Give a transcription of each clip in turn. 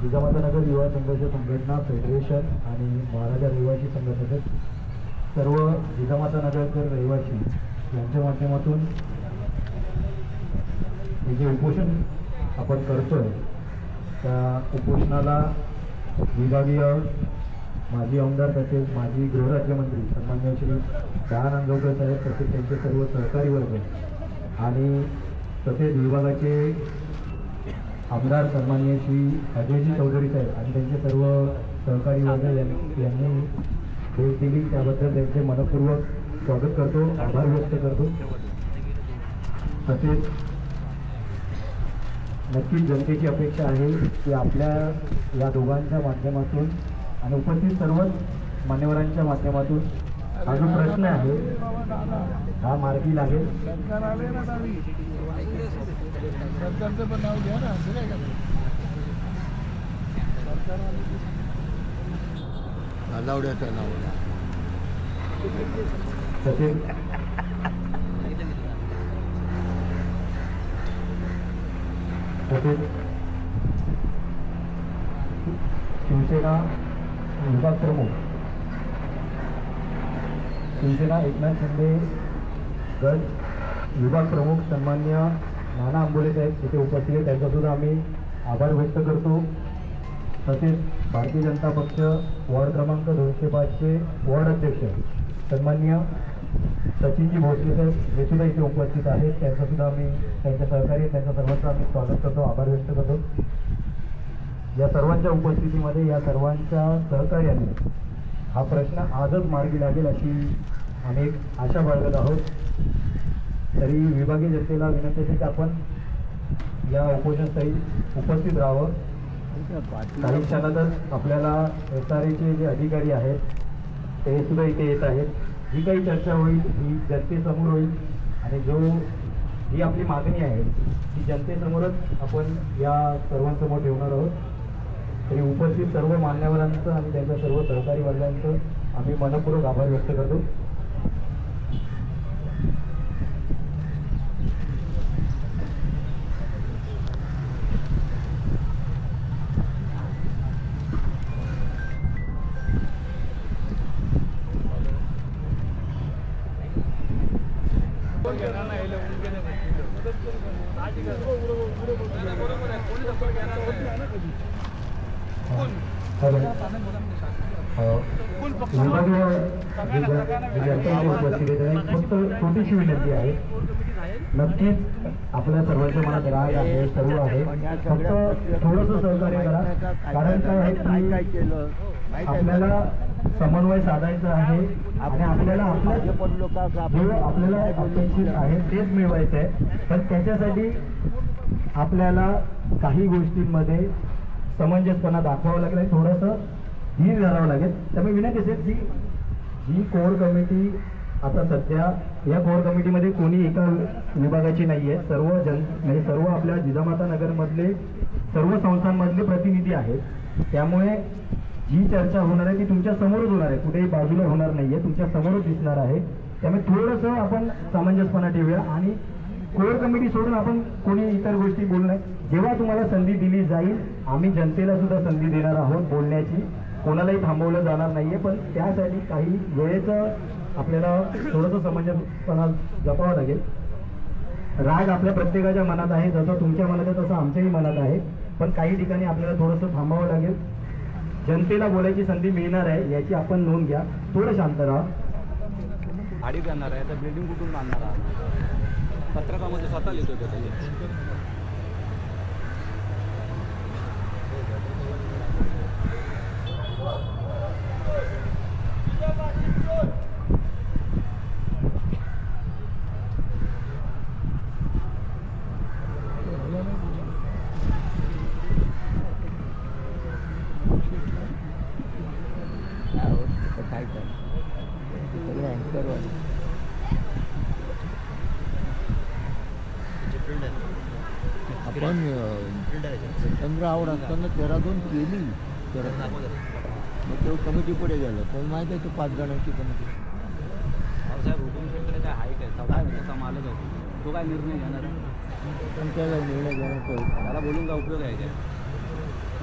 जिजामाता नगर युवा संघर्ष संघटना फेडरेशन आणि महाराजा रहिवासी संघटनेचे सर्व जिजामाता नगरकर रहिवासी यांच्या माध्यमातून हे जे उपोषण आपण करतोय त्या उपोषणाला विभागीय माजी आमदार तसेच माजी गृहराज्यमंत्री सन्माननीय श्री दयानंद नांदगावकर साहेब तसेच त्यांचे सर्व सहकारी वर्ग आणि तसेच विभागाचे आमदार सन्माननीय श्री अजयजी चौधरी साहेब आणि त्यांचे सर्व सहकारी वर्ग यांनी भेट दिली त्याबद्दल त्यांचे मनपूर्वक स्वागत करतो, आभार व्यक्त करतो। तसेच नक्कीच जनतेची अपेक्षा आहे की आपल्या या दोघांच्या माध्यमातून आणि उपस्थित सर्वच मान्यवरांच्या माध्यमातून हा जो प्रश्न आहे हा मार्गी लागेल। तसेच शिवसेना विभाग प्रमुख शिवसेना एकनाथ शिंदे गट विभाग प्रमुख सन्मान्य नाना आंबोले साहेब इथे उपस्थित आहेत, त्यांचा सुद्धा आम्ही आभार व्यक्त करतो। तसेच भारतीय जनता पक्ष वॉर्ड क्रमांक 205चे वॉर्ड अध्यक्ष सन्मान्य सचिनजी भोसले साहेब हे सुद्धा इथे उपस्थित आहेत, त्यांचा सुद्धा आम्ही त्यांच्या सहकारी त्यांच्या सर्वांचं आम्ही स्वागत करतो, आभार व्यक्त करतो। या सर्वांच्या उपस्थितीमध्ये या सर्वांच्या सहकार्याने हा प्रश्न आजच मार्गी लागेल अशी आम्ही एक आशा बाळगत आहोत। तरी विभागीय जनतेला विनंती आहे की आपण या उपोषणस्थळी उपस्थित राहावं। काही क्षणातच आपल्याला SRAचे जे अधिकारी आहेत ते सुद्धा इथे येत आहेत। जी काही चर्चा होईल ही जनतेसमोर होईल आणि जी आपली मागणी आहे ती जनतेसमोरच आपण या सर्वांसमोर ठेवणार आहोत। तरी उपस्थित सर्व मान्यवरांचं आणि त्यांच्या सर्व सहकारी वर्गांचं आम्ही मनपूर्वक आभार व्यक्त करतो। फक्त छोटीशी विनंती आहे, नक्कीच आपल्या सर्वांच्या मनात राग आहे, सर्व आहे, फक्त थोडंसं सहकार्य करा। कारण काय आहे की आपल्याला समन्वय साधायचा आहे आणि आपल्याला आपल्याला अपेक्षित आहे तेच मिळवायचं आहे, पण त्याच्यासाठी आपल्याला काही गोष्टींमध्ये समंजसपणा दाखवावा लागेल आणि थोडंसं धीर धरावं लागेल। त्यामुळे विनंती असेल की जी कोर कमिटी आता सध्या या कोर कमिटीमध्ये कोणी एका विभागाची नाही आहे, म्हणजे सर्व आपल्या जिजामाता नगरमधले सर्व संस्थांमधले प्रतिनिधी आहेत। त्यामुळे जी चर्चा होणार आहे ती तुमच्या समोरच होणार आहे, कुठेही बाजूला होणार नाही आहे, तुमच्या समोरच दिसणार आहे। त्यामुळे थोडंसं आपण समंजसपणा ठेवूया आणि कोर कमिटी सोडून आपण कोणी इतर गोष्टी बोलू नये। जेव्हा तुम्हाला संधी दिली जाईल आम्ही जनतेला सुद्धा संधी देणार आहोत बोलण्याची, कोणालाही थांबवलं जाणार नाहीये, पण त्यासाठी काही वेळेचं आपल्याला थोडंसं समंजसपणा जपावं लागेल। राग आपल्या प्रत्येकाच्या मनात आहे, जसं तुमच्या मनात आहे तसं आमच्याही मनात आहे, पण काही ठिकाणी आपल्याला थोडंसं थांबावं लागेल। जनतेला बोलायची संधी मिळणार आहे याची आपण नोंद घ्या, थोडं शांत राहा। आडी करणार आहे तर बिल्डिंग कुठून बांधणार आहात? पत्रकामध्ये स्वतः लिहितो आपण सप्टेंबर आवड असताना 13-2 केली तर मग तो कमिटी पुढे गेलं, पण माहिती आहे तो 5 जणांची कमिटी साहेब हुकुमशेकडे काय आहे काय त्याचा मालक आहे तो काय निर्णय घेणार आहे? पण त्याला निर्णय घेण्याचं त्याला बोलून काय उपयोग आहे काय?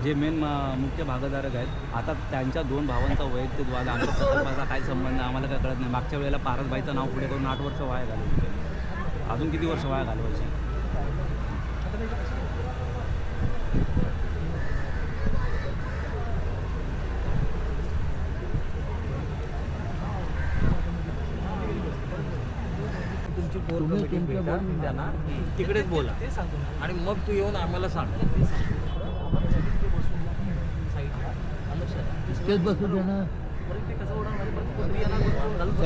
जे मेन मुख्य भागधारक आहेत, आता त्यांच्या 2 भावांचा वैयक्तिक वाद, आमच्या प्रकल्पाचा काय संबंध आम्हाला काय कळत नाही. मागच्या वेळेला पारसबाईचं नाव पुढे करून 8 वर्ष वाया घालवली, अजून किती वर्ष वाया घालवायची. तुम्ही तुमच्या बोलून द्या ना, तिकडेच बोला आणि मग तू येऊन आम्हाला सांग. तेच बसू दे ना.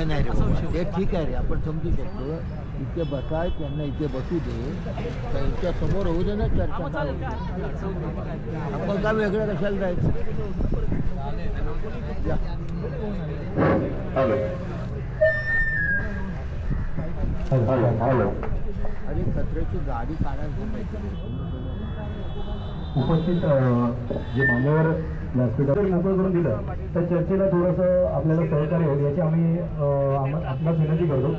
नाही रे बाबा, ते ठीक आहे रे, आपण समजू शकतो. इथे बसा, त्यांना इथे बसू दे, त्यांच्या समोर होऊ दे ना चर्चा. आपण का वेगळं कशाला जायचं. अरे कचऱ्याची गाडी काढायला उपस्थित जे मान्यवर व्यासपीठावर मोकळं करून दिलं तर चर्चेला थोडंसं आपल्याला सहकार्य होईल याची आम्ही आपणास विनंती करतो.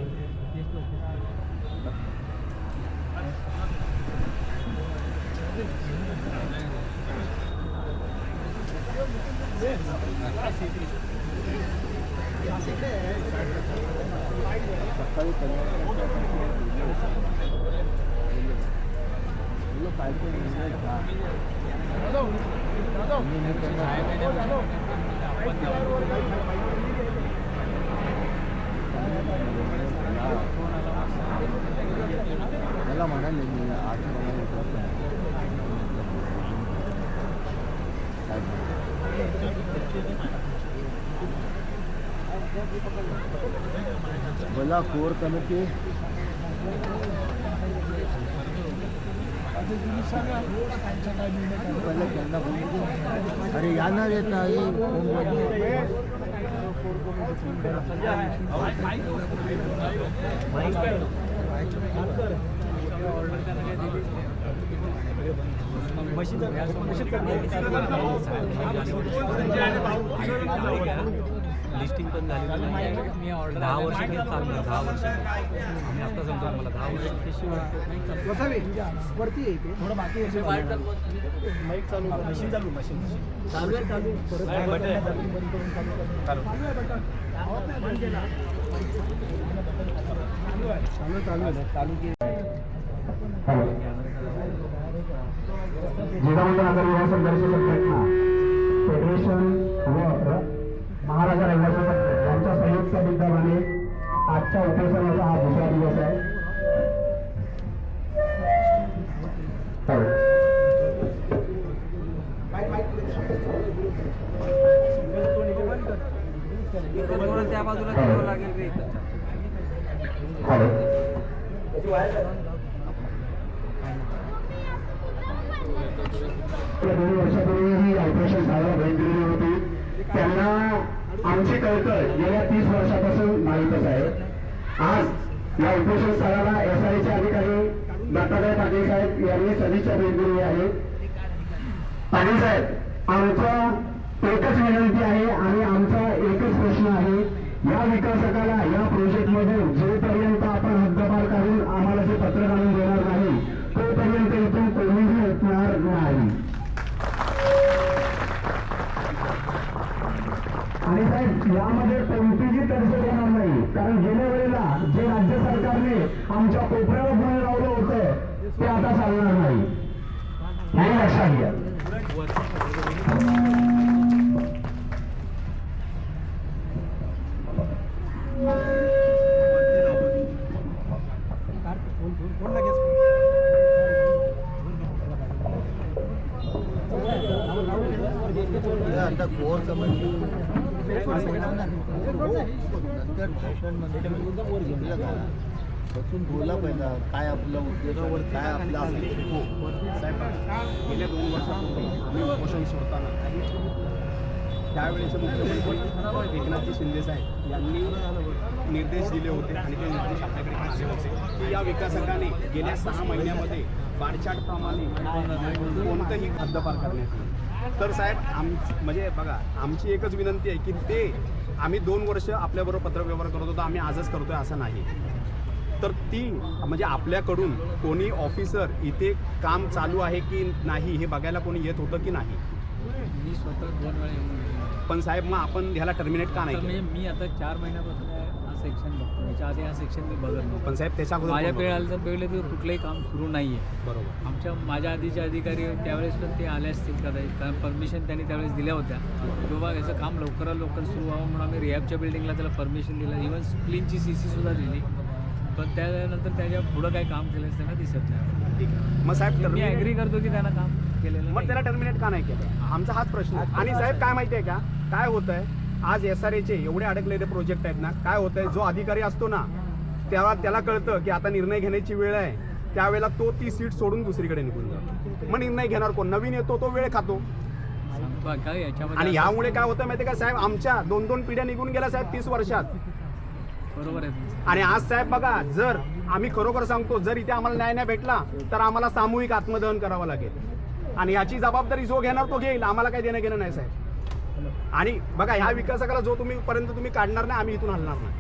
सकाळी मला म्हणाले मी 8 बोला कोर कमिटी त्यांना बोलू. अरे याणार येत नाही. लिस्टिंग पण झालेलं नाही. 10 वर्ष चालणार, 10 वर्ष आम्ही आता समजा मला 10 वर्ष वरती थोडं बाकी माईक चालू मशीन चालू जिजाऊंच्या नगर विभाग संघर्ष संघटना फेडरेशन व महाराजा रहिवासी संघ यांच्या संयुक्त विद्यमाने आजच्या उपोषणाचा हा दुसरा दिवस आहे. त्या बाजूला ठेवावं लागेल रे. 2 वर्षापूर्वी ही ऑपरेशन साहेब भेट दिलेली होती. त्यांना आमची कळकळ गेल्या 30 वर्षापासून माहीतच आहे. आज या उपोषण स्थळाला SRAचे अधिकारी दत्तात्रय पाटील साहेब यांनी सदिच्छा भेट दिली आहे. पाटील साहेब, आमचा एकच विनंती आहे आणि आमचा एकच प्रश्न आहे. या विकासकाला या प्रोजेक्टमधून जोपर्यंत आपण हद्दपार काढून आम्हाला जे पत्र काढून देणार नाही तोपर्यंत इथून कोणीही उठणार नाही. आणि साहेब, यामध्ये कोणतीही तरतूद होणार नाही, कारण गेल्या वेळेला जे राज्य सरकारने आमच्या कोपऱ्यावर गुण लावलं होतं ते आता चालणार नाही, हे लक्षात घ्या. आता कोर कमिटी नंतर फॅशनमध्ये बसून बोला पहिला काय आपलं उद्योगावर काय आपलं गेल्या 2 वर्षापूर्वी आम्ही उपोषण सोडताना त्यावेळेचे मुख्यमंत्री एकनाथजी शिंदे साहेब यांनी निर्देश दिले होते आणि ते निर्देश आपल्याकडे आले होते की या विकासकाने गेल्या 6 महिन्यामध्ये बारचाटप्रमाणे कोणतंही हद्दपार करण्यात येईल. तर साहेब म्हणजे बघा, आमची एकच विनंती आहे की ते आम्ही 2 वर्ष आपल्याबरोबर पत्रव्यवहार करत होतो, आम्ही आजच करतोय असं नाही. तर ती म्हणजे आपल्याकडून कोणी ऑफिसर इथे काम चालू आहे की नाही हे बघायला कोणी येत होतं की नाही. मी स्वतः 2 वेळा येऊन गेलो. पण साहेब मग आपण ह्याला टर्मिनेट का नाही आता केलं? मी आता 4 महिन्यापासून हा सेक्शन बघतो. याच्या आधी हा सेक्शन मी बघत नव्हतो. पण साहेब त्याच्या अगोदर माझ्या कोण वेळ बघतो? आलं तर वेळेला तर कुठलंही काम सुरू नाही आहे. बरोबर. माझ्या आधीचे अधिकारी त्यावेळेस पण ते आले असतील कदाचित, कारण परमिशन त्यांनी त्यावेळेस दिल्या होत्या. किंवा याचं काम लवकरात लवकर सुरू व्हावं म्हणून आम्ही रिहॅबच्या बिल्डिंगला त्याला परमिशन दिलं. इव्हन क्लीनची CC सुद्धा दिली. पण त्यानंतर त्याच्या पुढं काही काम केलं त्यांना दिसत नाही. ठीक आहे. मग साहेब मी terminate- ॲग्री करतो की त्यांना काम केलेलं मग नाही. त्याला टर्मिनेट का नाही केलं? आमचा हाच प्रश्न आहे. आणि साहेब काय माहिती आहे का काय होत आहे, आज SRAचे एवढे अडकलेले प्रोजेक्ट आहेत ना, काय होत आहे, जो अधिकारी असतो ना त्याला कळतं की आता निर्णय घेण्याची वेळ आहे, त्यावेळेला तो ती सीट सोडून दुसरीकडे निघून जातो. मग निर्णय घेणार कोण? नवीन येतो तो वेळ खातो. काय याच्यामध्ये आणि असं- यामुळे काय होतं माहिती आहे का साहेब, आमच्या 2-2 पिढ्या निघून गेल्या साहेब 30 वर्षात. बरोबर आहे तुमचं. आणि आज साहेब बघा, जर आम्ही खरोखर सांगतो, जर इथे आम्हाला न्याय नाही भेटला तर आम्हाला सामूहिक आत्मदहन करावं लागेल. आणि याची जबाबदारी जो घेणार तो घेईल. आम्हाला काही देणं घेणं नाही साहेब. आणि बघा, ह्या विकासकाला जो तुम्ही काढणार नाही, आम्ही इथून हलणार नाही.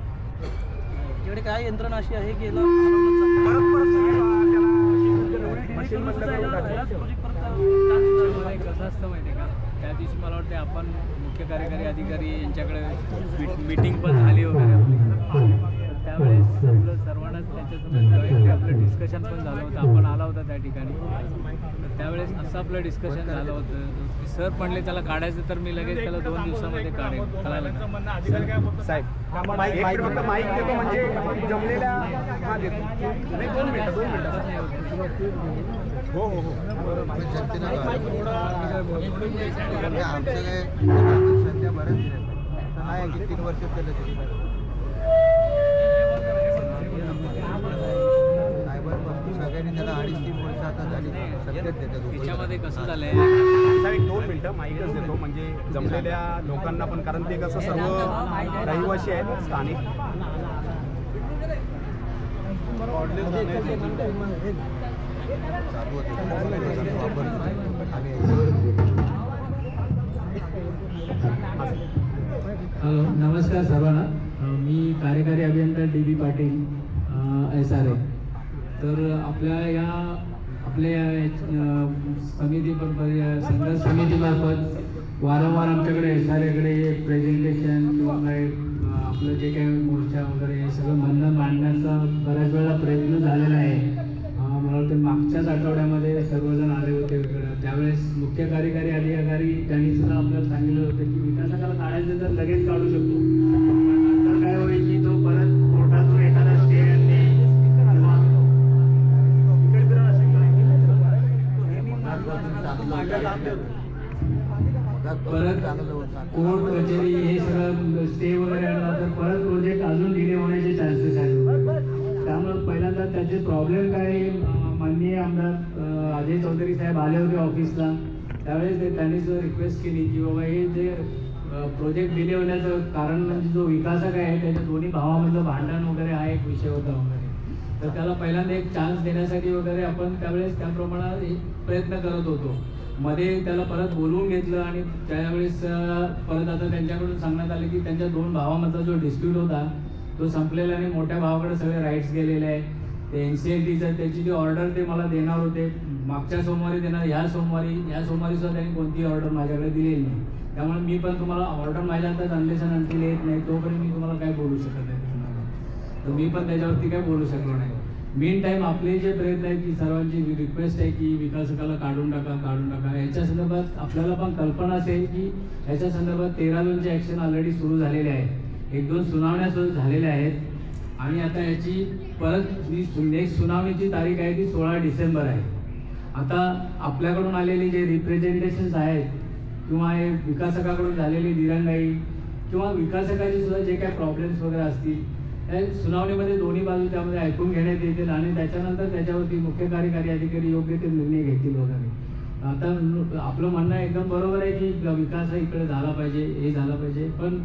तिकडे काय यंत्रणा अशी आहे की याला परत मशीनमधलं त्याच्यामध्ये कसं असतं माहिती आहे का, त्या दिवशी मला वाटते आपण मुख्य कार्यकारी अधिकारी यांच्याकडे मीटिंग पण झाली वगैरे आपली. तर त्यावेळेस आपलं सर्वांनाच त्याच्यासमोर आपलं डिस्कशन पण झालं होतं. आपण आला होता त्या ठिकाणी. तर त्यावेळेस असं आपलं डिस्कशन झालं होतं की सर म्हणले त्याला काढायचं तर मी लगेच त्याला 2 दिवसामध्ये काढेन. कळालं का? साहेब एक मिनिट फक्त माईक देतो, म्हणजे जमलेल्या हा देतो. नाही, 2 मिनिटं. हो हो हो. आमचं काय सध्या बरंच आहे की 3 वर्ष केलं सायबर वस्तू सगळ्यांनी त्याला 2.5-3 वर्ष आता झाली सगळ्यात देतात. त्याच्यामध्ये कसं झालंय, साहेब एक 2 मिनिटं माईकच देतो, म्हणजे जमलेल्या लोकांना पण, कारण ते कसं सर्व रहिवासी आहेत स्थानिक. चालू होते वापर आम्ही याच्यावर नमस्कार सर्वांना. मी कार्यकारी अभियंता DB पाटील SRA. तर आपल्या संघर्ष समितीमार्फत वारंवार आमच्याकडे SRAकडे प्रेझेंटेशन किंवा काय आपलं जे काही मोर्चा वगैरे हे सगळं म्हणणं मांडण्याचा बऱ्याच वेळा प्रयत्न झालेला आहे. मला वाटतं मागच्याच आठवड्यामध्ये सर्वजण आले होते वेगळं. त्यावेळेस मुख्य कार्यकारी अधिकारी त्यांनी सुद्धा आपल्याला सांगितलं होतं की विकासकाला काढायचं तर लगेच काढू शकतो. नंतर काय होईल की तो परत कोर्टातून एखादा स्टे परत कोर्ट कचेरी हे सगळं स्टे वगैरे आणला तर परत प्रोजेक्ट अजून डिले होण्याचे चान्सेस आहेत. त्यामुळे पहिल्यांदा त्याचे प्रॉब्लेम काय, माननीय आमदार अजय चौधरी साहेब आले होते ऑफिसला. त्यावेळेस त्यांनी सुद्धा रिक्वेस्ट केली की बाबा हे जे प्रोजेक्ट डिले होण्याचं कारण म्हणजे जो विकासक आहे त्याच्या दोन्ही भावामधलं भांडण वगैरे हा एक विषय होता वगैरे. तर त्याला पहिल्यांदा एक चान्स देण्यासाठी वगैरे आपण त्यावेळेस त्याप्रमाणे प्रयत्न करत होतो. मध्ये त्याला परत बोलवून घेतलं आणि त्यावेळेस परत आता त्यांच्याकडून सांगण्यात आलं की त्यांच्या 2 भावामधला जो डिस्प्यूट होता तो संपलेला आणि मोठ्या भावाकडे सगळे राईट्स गेलेले आहे. ते NCLTचं त्याची जी ऑर्डर ते मला देणार होते मागच्या सोमवारी देणार, ह्या सोमवारी सुद्धा त्यांनी कोणतीही ऑर्डर माझ्याकडे दिलेली नाही. त्यामुळे मी पण तुम्हाला ऑर्डर माझ्या हातात अनलेसन अंतिल येत नाही तोपर्यंत मी तुम्हाला काय बोलू शकत नाही. तर मी पण त्याच्यावरती काय बोलू शकलो नाही. मेन टाईम आपले जे प्रयत्न आहेत की सर्वांची रिक्वेस्ट आहे की विकासकाला काढून टाका. याच्या संदर्भात आपल्याला पण कल्पना असेल की याच्या संदर्भात 13 जूनचे ॲक्शन ऑलरेडी सुरू झालेले आहे. 1-2 सुनावण्या सुरू झालेल्या आहेत. आणि आता याची परत नेक्स्ट सुनावणीची तारीख आहे ती 16 डिसेंबर आहे. आता आपल्याकडून आलेली जे रिप्रेझेंटेशन्स आहेत किंवा हे विकासकाकडून झालेली दिरंगाई किंवा विकासकाचे सुद्धा जे काही प्रॉब्लेम्स वगैरे असतील त्या सुनावणीमध्ये दोन्ही बाजू त्यामध्ये ऐकून घेण्यात येतील आणि त्याच्यानंतर त्याच्यावरती मुख्य कार्यकारी अधिकारी योग्य ते निर्णय घेतील वगैरे. आता आपलं म्हणणं एकदम बरोबर आहे की विकास इकडे झाला पाहिजे, हे झालं पाहिजे. पण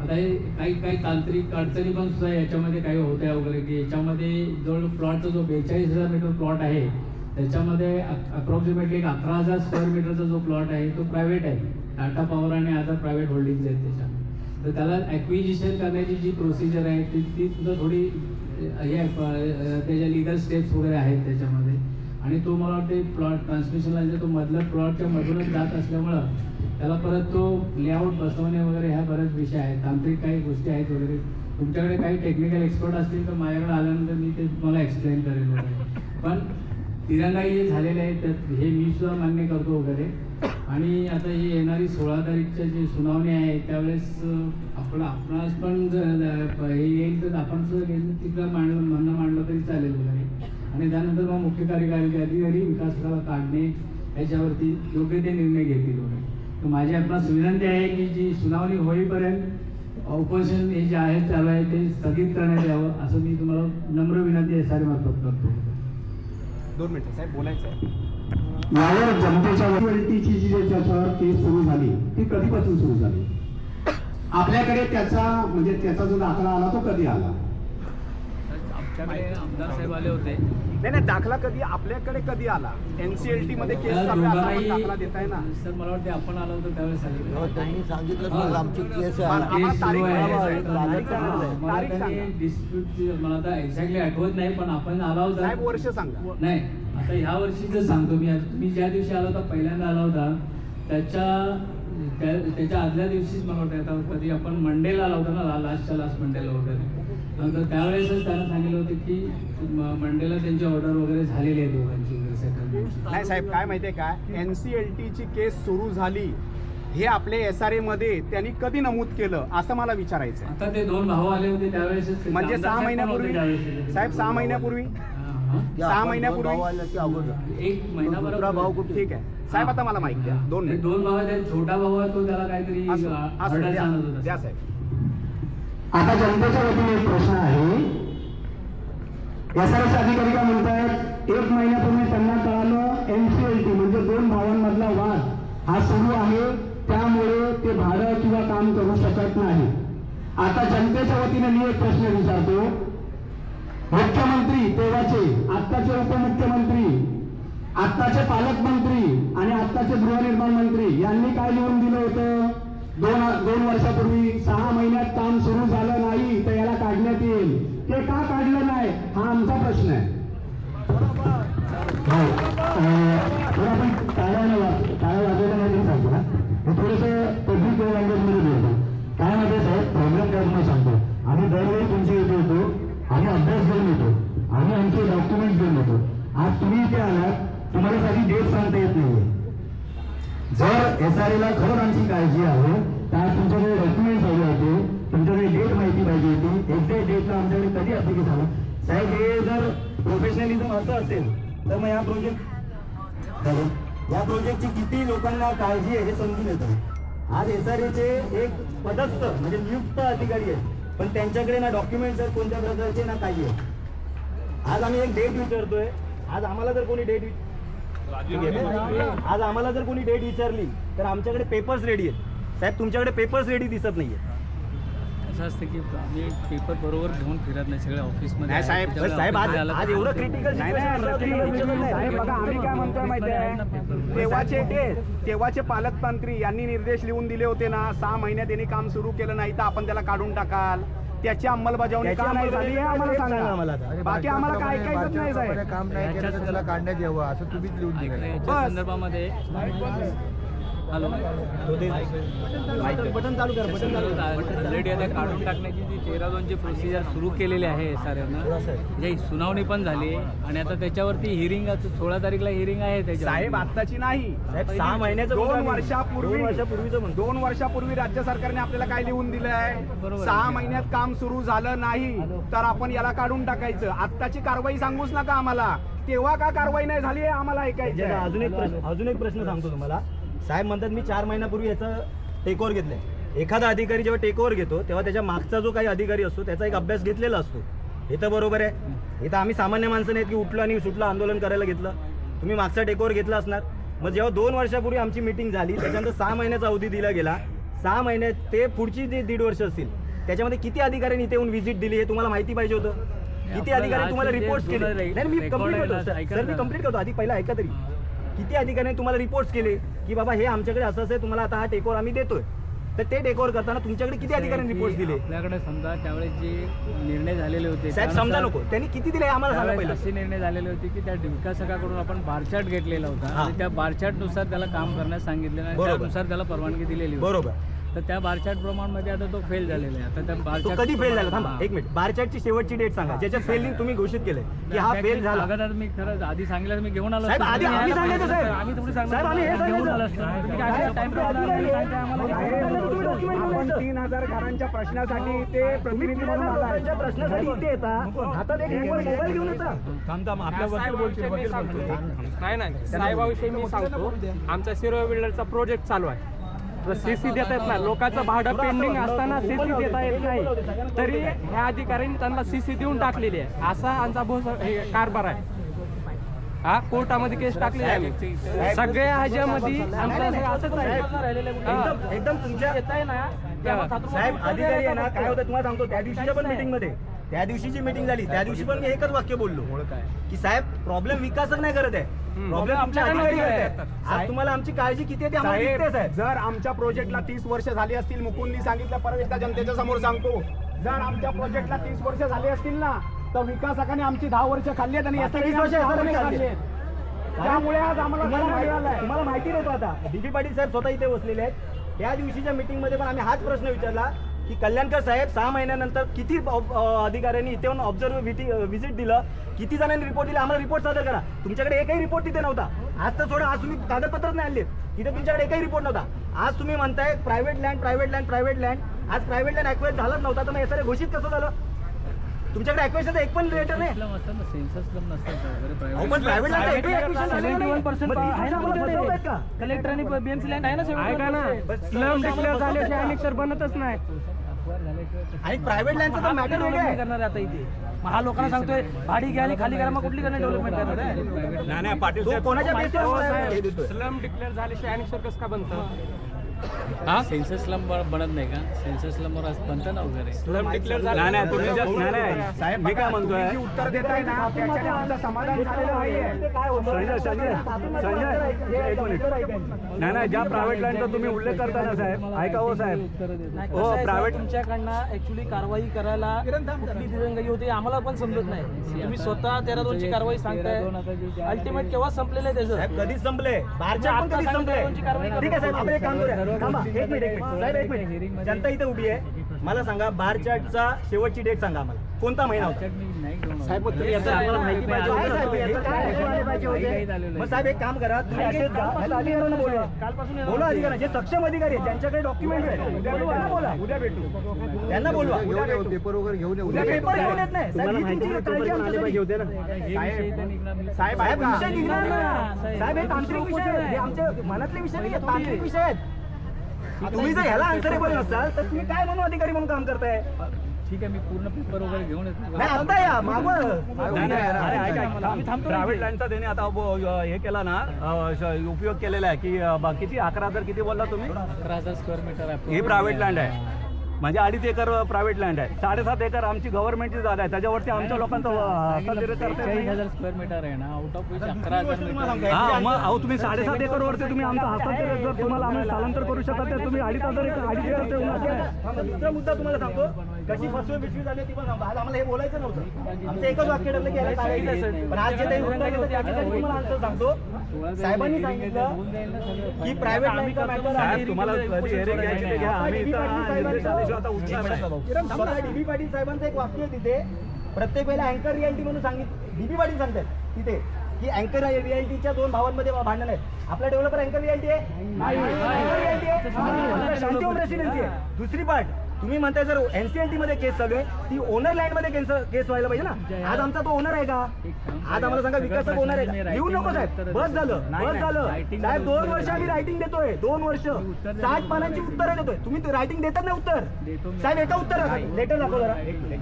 आता हे काही तांत्रिक अडचणी पण सुद्धा याच्यामध्ये काही होत्या वगैरे की याच्यामध्ये जवळ प्लॉटचा जो 42,000 मीटर प्लॉट आहे त्याच्यामध्ये अप्रॉक्सिमेटली 11,000 स्क्वेअर मीटरचा जो प्लॉट आहे तो प्रायव्हेट आहे. टाटा पॉवर आणि अदर प्रायव्हेट होल्डिंग्स आहेत त्याच्यात. तर त्याला ॲक्विजिशन करण्याची जी प्रोसिजर आहे ती सुद्धा थोडी हे त्याच्या लिगल स्टेप्स वगैरे आहेत त्याच्यामध्ये. आणि तो मला वाटते प्लॉट ट्रान्समिशन लाईनचा तो मधल्या प्लॉटच्या मधूनच जात असल्यामुळं त्याला परत तो लेआउट बसवणे वगैरे ह्या बऱ्याच विषय आहेत, तांत्रिक काही गोष्टी आहेत वगैरे. तुमच्याकडे काही टेक्निकल एक्सपर्ट असतील तर माझ्याकडे आल्यानंतर मी ते तुम्हाला एक्सप्लेन करेन वगैरे. पण तिरंगाई जे झालेले आहेत त्यात हे मी सुद्धा मान्य करतो वगैरे. आणि आता ही येणारी 16 तारीखच्या जी सुनावणी आहे त्यावेळेस आपणास पण जर हे येईल तर आपण सुद्धा तिथलं म्हणणं मांडलं तरी चालेल वगैरे. आणि त्यानंतर मग मुख्य कार्यकारी अधिकारी विकासाला काढणे याच्यावरती योग्य ते निर्णय घेतील वगैरे. तर माझी आपणास विनंती आहे की जी सुनावणी होईपर्यंत उपोषण हे जे आहे चालू आहे ते स्थगित करण्यात यावं असं मी तुम्हाला नम्र विनंती SRA मार्फत करतो. 2 मिनिटं साहेब बोलायचं आहे. यावर जनतेच्या वतीची जी त्याच्यावर केस सुरू झाली ती कधीपासून सुरू झाली? आपल्याकडे त्याचा जो दाखला आला तो कधी आला? आमच्याकडे आमदार साहेब आले होते. नाही दाखला कधी आपल्याकडे कधी आला? NCLT मध्ये केस चालू आहे, असा आपण दाखला देताय ना सर मला वाटते आपण आलो होतो त्यावेळेस आले. त्यांनी सांगितलं की आमची केस आहे. आम्हाला तारीख तारीख सांगा. डिस्प्यूट मला आता एक्झॅक्टली आठवत नाही पण आपण आला होता साहेब वर्ष सांगा. नाही आता ह्या वर्षीच सांगतो मी ज्या दिवशी आला होता पहिल्यांदा आला होता त्याच्या आदल्या दिवशीच मला वाटतं आता कधी आपण मंडेला आला होता ना लास्ट मंडेला वगैरे. तर त्यावेळेसच त्यांना सांगितलं होतं की मंडेला त्यांची ऑर्डर वगैरे झालेली आहे दोघांची वगैरे सेटलमेंट. नाही साहेब काय माहितीये का, NCLT ची केस सुरू झाली हे आपल्या SRA मध्ये त्यांनी कधी नमूद केलं असं मला विचारायचं आहे. आता ते 2 भाऊ आले होते त्यावेळेस म्हणजे 6 महिन्यापूर्वी साहेब 6 महिन्यापूर्वी 6 महिन्यापूर्वी 1 महिनाभर दुसरा भाऊ कुठे? ठीक आहे साहेब आता मला माहिती द्या. 2 मिनिट 2 भाऊ आहेत. छोटा भाऊ आहे तो त्याला काहीतरी असू order द्या सांगत होता. द्या साहेब. आता जनतेच्या वतीने एक प्रश्न आहे. SRA अधिकारी काय म्हणतात? 1 महिन्यापूर्वी त्यांना कळालं NCLT म्हणजे 2 भावांमधला वाद हा सुरू आहे त्यामुळे ते भाडं किंवा काम करू शकत नाही. आता जनतेच्या वतीने मी एक प्रश्न विचारतो. मुख्यमंत्री तेव्हाचे, आत्ताचे उपमुख्यमंत्री, आत्ताचे पालकमंत्री आणि आत्ताचे गृहनिर्माण मंत्री यांनी काय लिहून दिलं होतं? 2 वर्षापूर्वी 6 महिन्यात काम सुरू झालं नाही तर याला काढण्यात येईल. ते का काढलं नाही हा आमचा प्रश्न आहे. आपण टाळ्या वाजवता नाही सांगतो ना, हे थोडंसं पब्लिक लँग्वेजमध्ये बोलतो. काय माहिती साहेब प्रॉब्लेम काय तुम्हाला सांगतो. आम्ही दरवेळी तुमच्या इथे येतो, आम्ही अभ्यास घेऊन येतो, आम्ही आमचे डॉक्युमेंट्स घेऊन येतो. आज तुम्ही इथे आलात, तुम्हाला साधी डेट सांगता येत नाही. जर SRAला खरंच आमची काळजी आहे तर तुमच्याकडे डॉक्युमेंट्स हवे होते, तुमच्याकडे डेट माहिती पाहिजे होती. एक्झॅक्ट डेटला आमच्याकडे कधी ऍप्लिकेशन झालं? साहेब हे जर प्रोफेशनलिझम असं असेल तर मग या प्रोजेक्टची किती लोकांना काळजी आहे हे समजून येतं. आज SRAचे एक पदस्थ म्हणजे नियुक्त अधिकारी आहेत पण त्यांच्याकडे ना डॉक्युमेंट्स आहेत कोणत्या प्रकारचे ना काही आहे. आज आम्ही एक डेट विचारतोय. आज आम्हाला जर कोणी डेट विचारली तर आमच्याकडे पेपर्स रेडी आहेत. साहेब तुमच्याकडे पेपर्स रेडी दिसत नाहीये. असं असतं की आम्ही पेपर बरोबर घेऊन फिरत नाही सगळ्या ऑफिसमध्ये. नाही साहेब साहेब आज एवढं क्रिटिकल साहेब बघा आम्ही काय म्हणतोय माहिती आहे, तेव्हाचे पालकमंत्री यांनी निर्देश लिहून दिले होते ना 6 महिन्यात यांनी काम सुरू केलं नाही तर आपण त्याला काढून टाकाल. त्याची अंमलबजावणी का नाही झाली हे आम्हाला सांगा. बाकी आम्हाला काय ऐकायचं नाही साहेब. काम नाही केलं तर त्याला काढण्यात यावं असं तुम्हीच लिहून दिलं. याच्या संदर्भामध्ये हॅलो बटन चालू कर. ऑलरेडी आता काढून टाकण्याची जी 13-2ची प्रोसिजर सुरू केलेली आहे SRAनं, जी सुनावणी पण झाली आणि आता त्याच्यावरती हिअरिंग 16 तारीखला हिअरिंग आहे त्याच्या. साहेब आत्ताची नाही, 6 महिन्याचं 2 वर्षापूर्वी राज्य सरकारने आपल्याला काय लिहून दिलंय? 6 महिन्यात काम सुरू झालं नाही तर आपण याला काढून टाकायचं. आत्ताची कारवाई सांगूच नका आम्हाला. तेव्हा का कारवाई नाही झाली आम्हाला ऐकायचं. अजून एक प्रश्न सांगतो तुम्हाला. साहेब म्हणतात मी 4 महिन्यापूर्वी याचं टेक ओव्हर घेतलंय. एखादा अधिकारी जेव्हा टेक ओव्हर घेतो तेव्हा त्याच्या मागचा जो काही अधिकारी असतो त्याचा एक अभ्यास घेतलेला असतो. हे तर बरोबर आहे. हे तर आम्ही सामान्य माणसं नाहीत की उठलो आणि सुटलं आंदोलन करायला घेतलं. तुम्ही मागचा टेक ओव्हर घेतला असणार. मग जेव्हा 2 वर्षापूर्वी आमची मीटिंग झाली त्याच्यानंतर 6 महिन्याचा अवधी दिला गेला. 6 महिन्यात ते पुढची जे 1.5 वर्ष असतील त्याच्यामध्ये किती अधिकाऱ्यांनी इथे येऊन व्हिजिट दिली हे तुम्हाला माहिती पाहिजे होतं. किती अधिकाऱ्यांनी तुम्हाला रिपोर्ट्स केले? नाही मी कंप्लीट करतो सर, मी कंप्लीट करतो. आधी पहिला ऐका तरी. किती अधिकाऱ्यांनी तुम्हाला रिपोर्ट्स केले की बाबा हे आमच्याकडे असं तुम्हाला आता हा टेक ओव्हर आम्ही देतोय. तर ते टेक ओव्हर करताना तुमच्याकडे किती अधिकाऱ्यांनी रिपोर्ट दिले? आपल्याकडे समजा त्यावेळेस जे निर्णय झालेले होते साहेब समजा नको, त्यांनी किती दिले आम्हाला सांगा त्यावेळेस पहिलं. असे निर्णय झालेले होते की त्या विकासकाकडून आपण बारचार्ट घेतलेला होता आणि त्या बारचार्टनुसार त्याला काम करण्यास सांगितलेलं आहे, बरोबर. त्यानुसार त्याला परवानगी दिलेली होती. बरोबर. तर त्या बारचार्ट प्रमाणमध्ये आता तो फेल झालेला आहे. आता त्या तो बारचार्ट कधी फेल झाला? थांबा एक मिनिट, बारचार्टची शेवटची डेट सांगा ज्याच्यात फेलिंग तुम्ही घोषित केलंय की हा फेल झाला. कागदात मी खरंच आधी सांगितलं मी घेऊन आलो साहेब असतो. आधी तुम्ही आम्ही यायला सांगायचं पाहिजे. साहेब, आम्ही थोडी सांगणार साहेब आम्ही हे घेऊन आलो सांगायचं. असतो. तुम्ही काय time टेबल आणलं, काय ते आम्हाला आपण 3000 घरांच्या प्रश्नासाठी ते प्रतिनिधी म्हणून आला आहे. लोकांच्या प्रश्नासाठी इथे येतात, हातात एक मोबाईल घेऊन येतात. नाही साहेबाविषयी मी सांगतो. आमचा सिरो बिल्डरचा प्रोजेक्ट चालू आहे. सीसी देता येत नाही, लोकांचं भाडं पेंडिंग असताना सीसी देता येत नाही, तरी ह्या अधिकाऱ्यांनी त्यांना सीसी देऊन टाकलेली आहे. असा आमचा कारभार आहे. हा कोर्टामध्ये केस टाकली आहे सगळ्या ह्याच्यामध्ये आमचं असंच आहे. एकदम तुमच्या साहेब अधिकारी आहे ना, काय होतं तुम्हाला सांगतो. त्या दिवशीच्या पण मीटिंग मध्ये, त्या दिवशीची मीटिंग झाली त्या दिवशी पण मी एकच वाक्य बोललो की साहेब प्रॉब्लेम विकासक नाही करत आहे, प्रॉब्लेम तुमच्या अधिकारी करत आहे. आज तुम्हाला आमची काळजी किती आहे ते आम्हाला दिसते साहेब. जर आमच्या प्रोजेक्टला 30 वर्ष झाली असतील, मुकुंदनी सांगितलं, परत एकदा जनतेच्या समोर सांगतो, जर आमच्या प्रोजेक्टला 30 वर्ष झाली असतील ना, तर विकासकाने आमची 10 वर्ष खाल्ली आहेत आणि आता 20 वर्ष खाल्ली आहेत. त्यामुळे आज आम्हाला तुम्हाला माहिती देतो. आता डीबी पाटील साहेब स्वतः इथे बसलेले आहेत. त्या दिवशीच्या मीटिंग मध्ये पण आम्ही हाच प्रश्न विचारला की कल्याणकर साहेब 6 महिन्यानंतर किती अधिकाऱ्यांनी इथे येऊन व्हिजिट दिलं, किती जणांनी रिपोर्ट दिला, आम्हाला रिपोर्ट सादर करा. तुमच्याकडे एकही रिपोर्ट तिथे नव्हता. आज तर सोडा, आज तुम्ही कागदपत्रच नाही आणले, तिथे तुमच्याकडे एकही रिपोर्ट नव्हता. आज तुम्ही म्हणताय private land private land private land. आज प्रायव्हेट लँड ॲक्वायर झालंच नव्हता, तर मग SRA घोषित कसं झालं? तुमच्याकडे ॲक्वेशनचा एक पण लेटर नाही. कलेक्टरने बीएमसी लँड आहे ना स्लम डिक्लेअर झाल्याशिवाय अनेक बनतच नाही. आणि प्रायव्हेट लँडचं तर मॅटर वेगळं आहे. करणार आहे आता इथे. मग हा लोकांना सांगतोय भाडी घ्या आणि खाली करा, मग कुठली करणार डेव्हलपमेंट करणार आहे? नाही पाटील तो कोणाच्या बेसवर हे साहेब, देतोय? स्लम डिक्लेअर झाल्याशिवाय अनेक कसं का बनतं? सेन्सस स्लम बनत नाही का? सेन्सस स्लमवर आज बनतं ना वगैरे. स्लम डिक्लेअर झालं नाही तुम्ही साहेब मी काय म्हणतोय, उत्तर देताय ना, त्याच्याने आमचं समाधान झालेलं नाहीये. नाही ज्या प्रायव्हेट लँडचा तुम्ही उल्लेख करता ना साहेब, ऐका हो साहेब, हो प्रायव्हेट तुमच्याकडनं ऍक्च्युली कारवाई करायला कुठली दिरंगाई होती आम्हाला पण समजत नाही. तुम्ही स्वतः 13-2 कारवाई सांगताय, अल्टिमेट केव्हा संपलेलं आहे त्याचं? साहेब कधीच संपले, बारच्या पण कधीच संपले. ठीक आहे साहेब, आपण एक काम करूया. थांबा एक मिनिट साहेब, एक मिनिट. जनता इथे उभी आहे, मला सांगा बार चार्टचा शेवटची डेट सांगा आम्हाला, कोणता महिना होता? साहेब आम्हाला माहिती पाहिजे होतं. मग साहेब एक काम करा, तुम्ही असेच जा, अधिकाऱ्यांना बोलवा. बोला अधिकारी, जे सक्षम अधिकारी आहेत ज्यांच्याकडे डॉक्युमेंट आहे त्यांना बोला, उद्या भेटू. त्यांना बोलवा. पेपर वगैरे घेऊन ये. उद्या पेपर घेऊन येत नाही साहेब, ही तुमची काळजी आमच्यासाठी. साहेब विषय निघणार ना साहेब, हे तांत्रिक विषय आहेत, हे आमच्या मनातले विषय नाही, तांत्रिक विषय आहेत. तुम्ही जर ह्याला आन्सरेबल नसाल तर तुम्ही काय म्हणून अधिकारी म्हणून काम करताय? ठीक आहे, मी पूर्ण पेपर वगैरे घेऊन येतो. नाही आता या मागं प्रायव्हेट लँडचा त्याने आता हे केला ना, उपयोग केलेला आहे की बाकीची 11,000 किती बोलला तुम्ही? 11,000 स्क्वेअर मीटर आहे. ही प्रायव्हेट लँड आहे, म्हणजे 2.5 एकर प्रायव्हेट लँड आहे. 7.5 एकर आमची गव्हर्नमेंटची जागा आहे, त्याच्यावरती आमच्या लोकांचं हस्तांतरित करता येत नाही. 40,000 स्क्वेअर मीटर आहे ना, आउट ऑफ 11,000 मीटर. हा मग अहो तुम्ही 7.5 एकरवरती तुम्ही आमचं हस्तांतरित जर तुम्हाला आम्ही स्थलांतर करू शकता तर तुम्ही 2.5 एकर ठेवून असं. दुसरा मुद्दा तुम्हाला सांगतो, कशी फसवे बिसवी झाली ती पण सांगतो. आज आम्हाला हे बोलायचं नव्हतं, आमचं एकच वाक्य ठरलं की याला टाळायचं. पण आज जे काही उत्तर येतं त्याच्यासाठी तुम्हाला आन्सर सांगतो. साहेबांनी सांगितलं की प्रायव्हेट लँडचा मॅटर साहेब तुम्हाला कधी हेरे घ्यायची ते घ्या, आम्ही इथं आता उठणार नाही. स्वतः डीबी पाटील साहेबांचं एक वाक्य तिथे, प्रत्येक वेळेला अँकर रियालिटी म्हणून सांगितलं. डीबी पाटील सांगतात तिथे की अँकर रियालिटीच्या 2 भावांमध्ये भांडण आहे. आपला डेव्हलपर अँकर रियालिटी आहे, अँकर रियालिटी आहे, शांतीवन रेसिडेन्सी आहे. दुसरी पार्ट तुम्ही म्हणताय जर NCLT मध्ये केस चालू आहे, ती ओनर लँड मध्ये केस व्हायला पाहिजे ना. आज आमचा तो ओनर आहे का? आज आम्हाला सांगा विकासक ओनर आहे का? लिहू नको साहेब, बस झालं बस झालं साहेब. 2 वर्ष आम्ही रायटिंग देतोय, 2 वर्ष 60 पानांची उत्तरं देतोय. तुम्ही रायटिंग देतात ना उत्तर साहेब, एका उत्तर दाखवा, लेटर दाखवा जरा,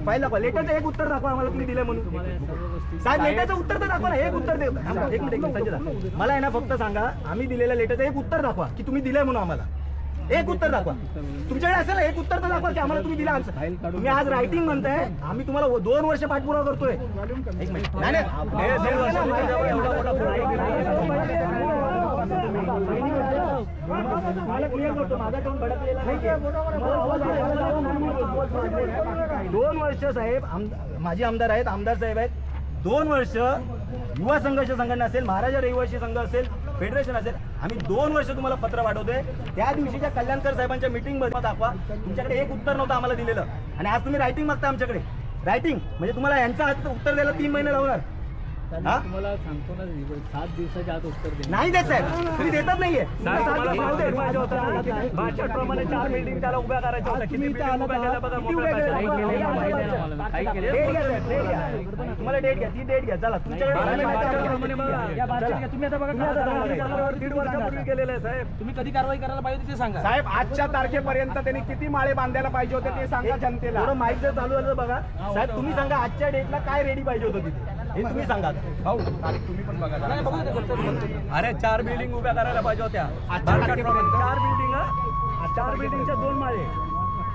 फाईल दाखवा, लेटरचं एक उत्तर दाखवा आम्हाला तुम्ही दिलं म्हणून. साहेब लेटरचं उत्तर तर दाखवा ना, एक उत्तर दे. एक मिनिट संजय, मला आहे ना फक्त सांगा, आम्ही दिलेल्या लेटरचं एक उत्तर दाखवा की तुम्ही दिलंय म्हणून आम्हाला. एक उत्तर दाखवा तुमच्याकडे असेल ना, एक उत्तर तर दाखवा की आम्हाला तुम्ही दिला आन्सर. तुम्ही आज रायटिंग म्हणताय, आम्ही तुम्हाला 2 वर्ष पाठपुरावा करतोय. एक मिनिट नाही नाही तुम्हाला क्लिअर करतो, माझा टोन भडकलेला नाही. 2 वर्ष साहेब माझे आमदार आहेत, आमदार साहेब आहेत. 2 वर्ष युवा संघर्ष संघटना असेल, महाराजा रहिवासी संघ असेल, फेडरेशन असेल, आम्ही 2 वर्ष तुम्हाला पत्र पाठवतोय. त्या दिवशीच्या कल्याणकर साहेबांच्या मीटिंगमध्ये दाखवा, तुमच्याकडे एक उत्तर नव्हतं आम्हाला दिलेलं, आणि आज तुम्ही रायटिंग मागता आमच्याकडे. रायटिंग म्हणजे तुम्हाला यांचं उत्तर द्यायला 3 महिने लावणार. तुम्हाला सांगतो ना 7 दिवसाच्या आत उत्तर दे. नाही देत साहेब, तुम्ही देतच नाहीये. भाषणाप्रमाणे 4 बिल्डिंग त्याला उभ्या करायच्या होत्या. किती बिल्डिंग उभ्या केल्या बघा. तुम्हाला डेट घ्या, ती डेट घ्या. चला तुमच्याकडे तुम्ही आता बघा 1.5 वर्षापूर्वी केलेलं आहे साहेब. तुम्ही कधी कारवाई करायला पाहिजे ते सांगा. साहेब आजच्या तारखेपर्यंत त्यांनी किती माळे बांधायला पाहिजे होते ते सांगा जनतेला. थोडं माईक जर चालू झालं बघा साहेब, तुम्ही सांगा आजच्या डेटला काय रेडी पाहिजे होतं तिथे, हे तुम्ही सांगा. भाऊ तारीख तुम्ही पण बघा. नाही, बघू दे, बघू दे. अरे 4 बिल्डिंग उभ्या करायला पाहिजे होत्या. 4 बिल्डिंग 4 बिल्डिंगच्या 2 माळे.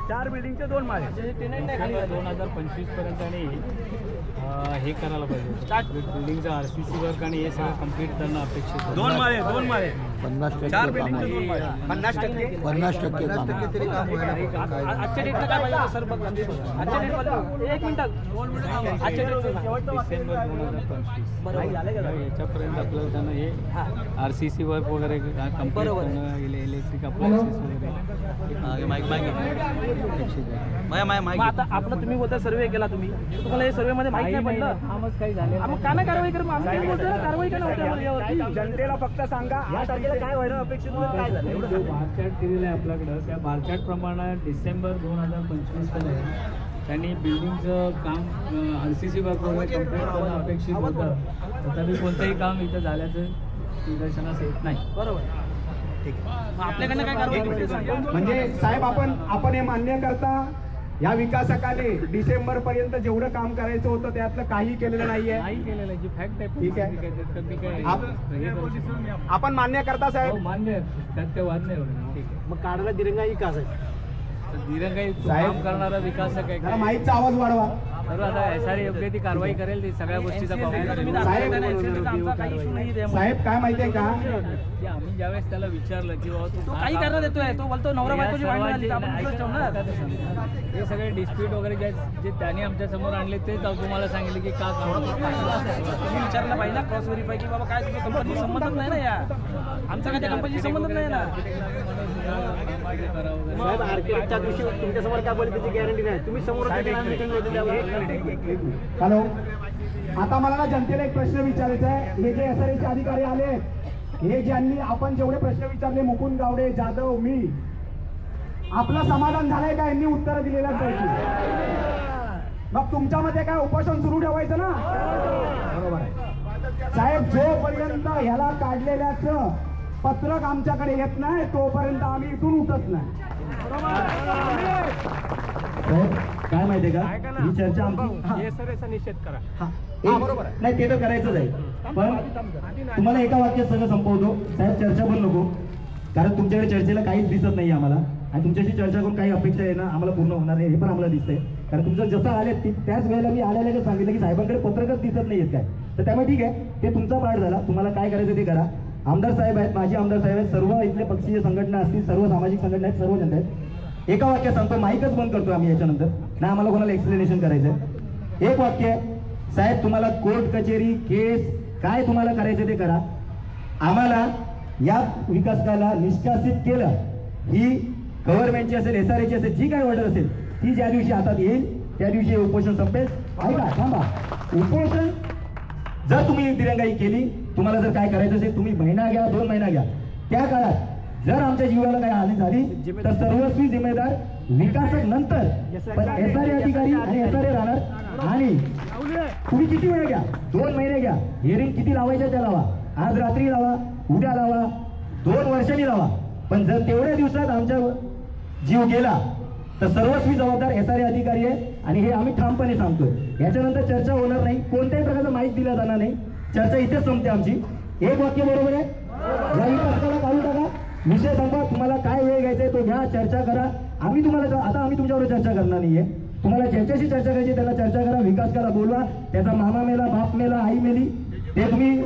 4 बिल्डिंगचे 2 माळे. 2025 पर्यंत आणि हे करायला पाहिजे. बिल्डिंगचं RCC वर्क आणि हे सगळं कम्प्लीट करणं अपेक्षित आहे. 2 माळे 2 माळे. 50% 4 काम बिल्डिंगचे 2 माळे. 50% 50% काम तरी काम व्हायला पाहिजे. आजच्या डेटला काय पाहिजे सर? बघ आजच्या डेटमध्ये 1 मिनिट. आजच्या डेटचं डिसेंबर 2025 याच्यापर्यंत आपल्याला त्यांना हे RCC वर्क वगैरे कम्प्लीट करणं, इलेक्ट्रिक अप्लायन्सेस वगैरे मग आता आपलं तुम्ही बोलता सर्वे केला तुम्ही, तुम्हाला हे सर्वे मध्ये माहिती नाही पडलं. कामच काही झाले मग का नाही कारवाई करू? आम्ही तुम्ही बोलतोय ना, कारवाई का नव्हती आम्हाला यावरती? जनतेला फक्त सांगा या तारखेला काय व्हायला अपेक्षित होतं, काय झालं एवढं जो सांगा. बारचार्ट दिलेला आहे आपल्याकडं, त्या बारचार्ट प्रमाणे डिसेंबर 2025 पर्यंत त्यांनी बिल्डिंगचं काम RCC वर्क वगैरे कम्प्लीट करणं अपेक्षित होतं. तथापि कोणतंही काम इथं झाल्याचं निदर्शनास येत नाही. बरोबर. मग आपल्याकडनं काय कारवाई केली ते सांगा. म्हणजे साहेब आपण हे मान्य करता या विकासकाने डिसेंबर पर्यंत जेवढं काम करायचं होतं त्यातलं काही केलेलं नाहीये. नाही केलेलं आहे. जी फॅक्ट आहे ठीक आहे. तर मी काय आप- हे करू शकतो. आपण मान्य करता हो, साहेब. मान्य आहे. त्यात काही वाद नाही होणार. ठीक आहे. मग काढायला दिरंगाई का साहेब? तर दिरंगाई साहेब, काम करणारा विकासक आहे जरा काय? माईकचा आवाज वाढवा. तर आता SRA योग्य ती कारवाई करेल, ती सगळ्या गोष्टीचा पाहून तुम्ही करेल. दाखवता ना, NCC चा आमचा काही issue नाही त्यामध्ये. साहेब काय माहितीये का, की आम्ही ज्यावेळेस त्याला विचारलं की बाबा तो का काही काम करणार देतोय, तो बोलतो नवरा या बायकोची भांडणं झाली, तर आपण सर्वांची- दुसरंच ठेवणार. हे सगळे डिस्प्यूट वगैरे जे त्यांनी आमच्या समोर आणले तेच तुम्हाला सांगितले की का काम तुम्ही विचारलं पाहिजे ना, क्रॉस व्हेरीफाय की बाबा काय तुझ्या कंपनी संबंधच नाही ना, या आमचा काय त्या कंपनीशी संबंधच नाही ना. साहेब आर्किटेक्टच्या दिवशी तुमच्यासमोर काय बोलते त्याची गॅरंटी नाही. तुम्ही समोर मीटिंग होती त्यावर. हॅलो, आता मला ना जनतेला एक प्रश्न विचारायचा आहे. हे जे SRA चे अधिकारी आले, हे ज्यांनी आपण जेवढे प्रश्न विचारले, मुकुंद गावडे, जाधव, मी, आपलं समाधान झालंय का? यांनी उत्तर दिलेल्या पैकी मग तुमच्यामध्ये काय उपोषण सुरू ठेवायचं ना? बरोबर आहे साहेब. जोपर्यंत ह्याला काढलेल्याचं पत्रक आमच्याकडे येत नाही तोपर्यंत आम्ही इथून उठत नाही. साहेब काय माहितीये का, ही चर्चा आमची SRAचा निषेध करा. बरोबर आहे. नाही ते तर करायचंच आहे, पण तुम्हाला एका वाक्यात सगळं संपवतो साहेब. चर्चा पण नको, कारण तुमच्याकडे चर्चेला काहीच दिसत नाही आम्हाला, आणि तुमच्याशी चर्चा करून काही अपेक्षा आहे ना आम्हाला पूर्ण होणार नाही, हे पण आम्हाला दिसतंय. कारण तुमचं जसं आले त्याच वेळेला मी आल्याला सांगितलं की साहेबांकडे पत्रकच दिसत नाहीयेत काय, तर त्यामुळे ठीक आहे, ते तुमचा पाठ झाला. तुम्हाला काय करायचं ते करा. आमदार साहेब आहेत, माजी आमदार साहेब आहेत, सर्व इथले पक्षीय संघटना असतील, सर्व सामाजिक संघटना आहेत, सर्व जनता आहेत. एका वाक्यात सांगतो, माईकच बंद करतो आम्ही याच्यानंतर ना, आम्हाला कोणाला एक्सप्लेनेशन करायचं आहे. एक वाक्य साहेब, तुम्हाला कोर्ट कचेरी केस काय तुम्हाला करायचं ते करा. आम्हाला या विकासकाला निष्कासित केलं, ही गव्हर्नमेंटची असेल, SRA ची असेल, जी काय ऑर्डर असेल ती ज्या दिवशी हातात येईल त्या दिवशी हे उपोषण संपेल. ऐका, थांबा. उपोषण जर तुम्ही दिरंगाई केली, तुम्हाला जर काय करायचं असेल, तुम्ही महिना घ्या, 2 महिना घ्या. त्या काळात जर आमच्या जीवाला काही हानी झाली तर सर्वस्वी जिम्मेदार विकासक नंतर, पण SRA अधिकारी आणि SRA राहणार. आणि तुम्ही किती वेळ घ्या, 2 महिने घ्या, हिअरिंग किती लावायचं त्या लावा, आज रात्री लावा, उद्या लावा, 2 वर्षांनी लावा, पण जर तेवढ्या दिवसात आमच्या जीव गेला तर सर्वस्वी जबाबदार SRA अधिकारी आहे. आणि हे आम्ही ठामपणे सांगतोय. याच्यानंतर चर्चा होणार नाही, कोणत्याही प्रकारचं माहिती दिला जाणार नाही. चर्चा इथेच संपते आमची. एक वाक्य बरोबर आहे, या विकासकाला काढून टाका, विषय संपा. तुम्हाला काय वेळ घ्यायचा आहे तो घ्या, चर्चा करा. आम्ही तुम्हाला आता आम्ही तुमच्यावर चर्चा करणार नाहीये. तुम्हाला ज्याच्याशी चर्चा करायची त्याला चर्चा करा, विकासकाला बोलवा. त्याचा मामा मेला, बाप मेला, आई मेली, ते तुम्ही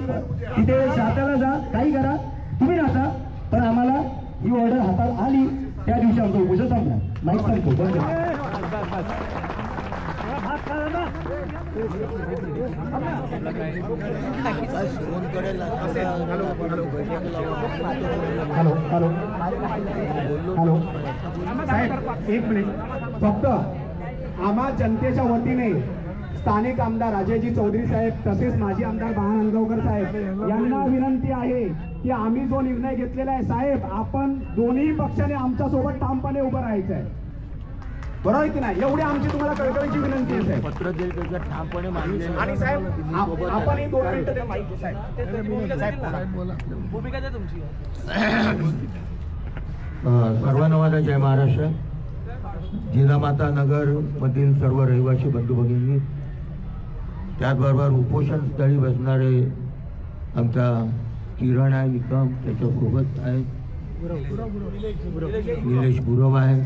तिथे शाताला जा, काही करा, तुम्ही नाचा, पण आम्हाला ही ऑर्डर हातात झाली त्या दिवशी आमचा उपोषण संपला. माईक संपतो. बंद करा. हॅलो हॅलो हॅलो साहेब एक मिनिट फक्त आम्हा जनतेच्या वतीने स्थानिक आमदार अजयजी चौधरी साहेब तसेच माजी आमदार बहान अंगवकर साहेब यांना विनंती आहे की आम्ही जो निर्णय घेतलेला आहे साहेब, आपण दोन्ही पक्षाने आमच्या सोबत ठामपणे उभं राहायचं आहे, बरोबर आहे की नाही? एवढी आमची तुम्हाला कळकळीची विनंती आहे साहेब. पत्र दिलं त्याच्यात ठामपणे मान्य आणि साहेब आपण ही 2 मिनिटं द्या माहिती साहेब. भूमिका द्या तुमची. सर्वांना माझा जय महाराष्ट्र. जिजामाता नगरमधील सर्व रहिवासी बंधू भगिनी, त्याचबरोबर उपोषण स्थळी बसणारे आमचा किरण आहे, निकम त्याच्यासोबत आहे, निलेश गुरव आहे.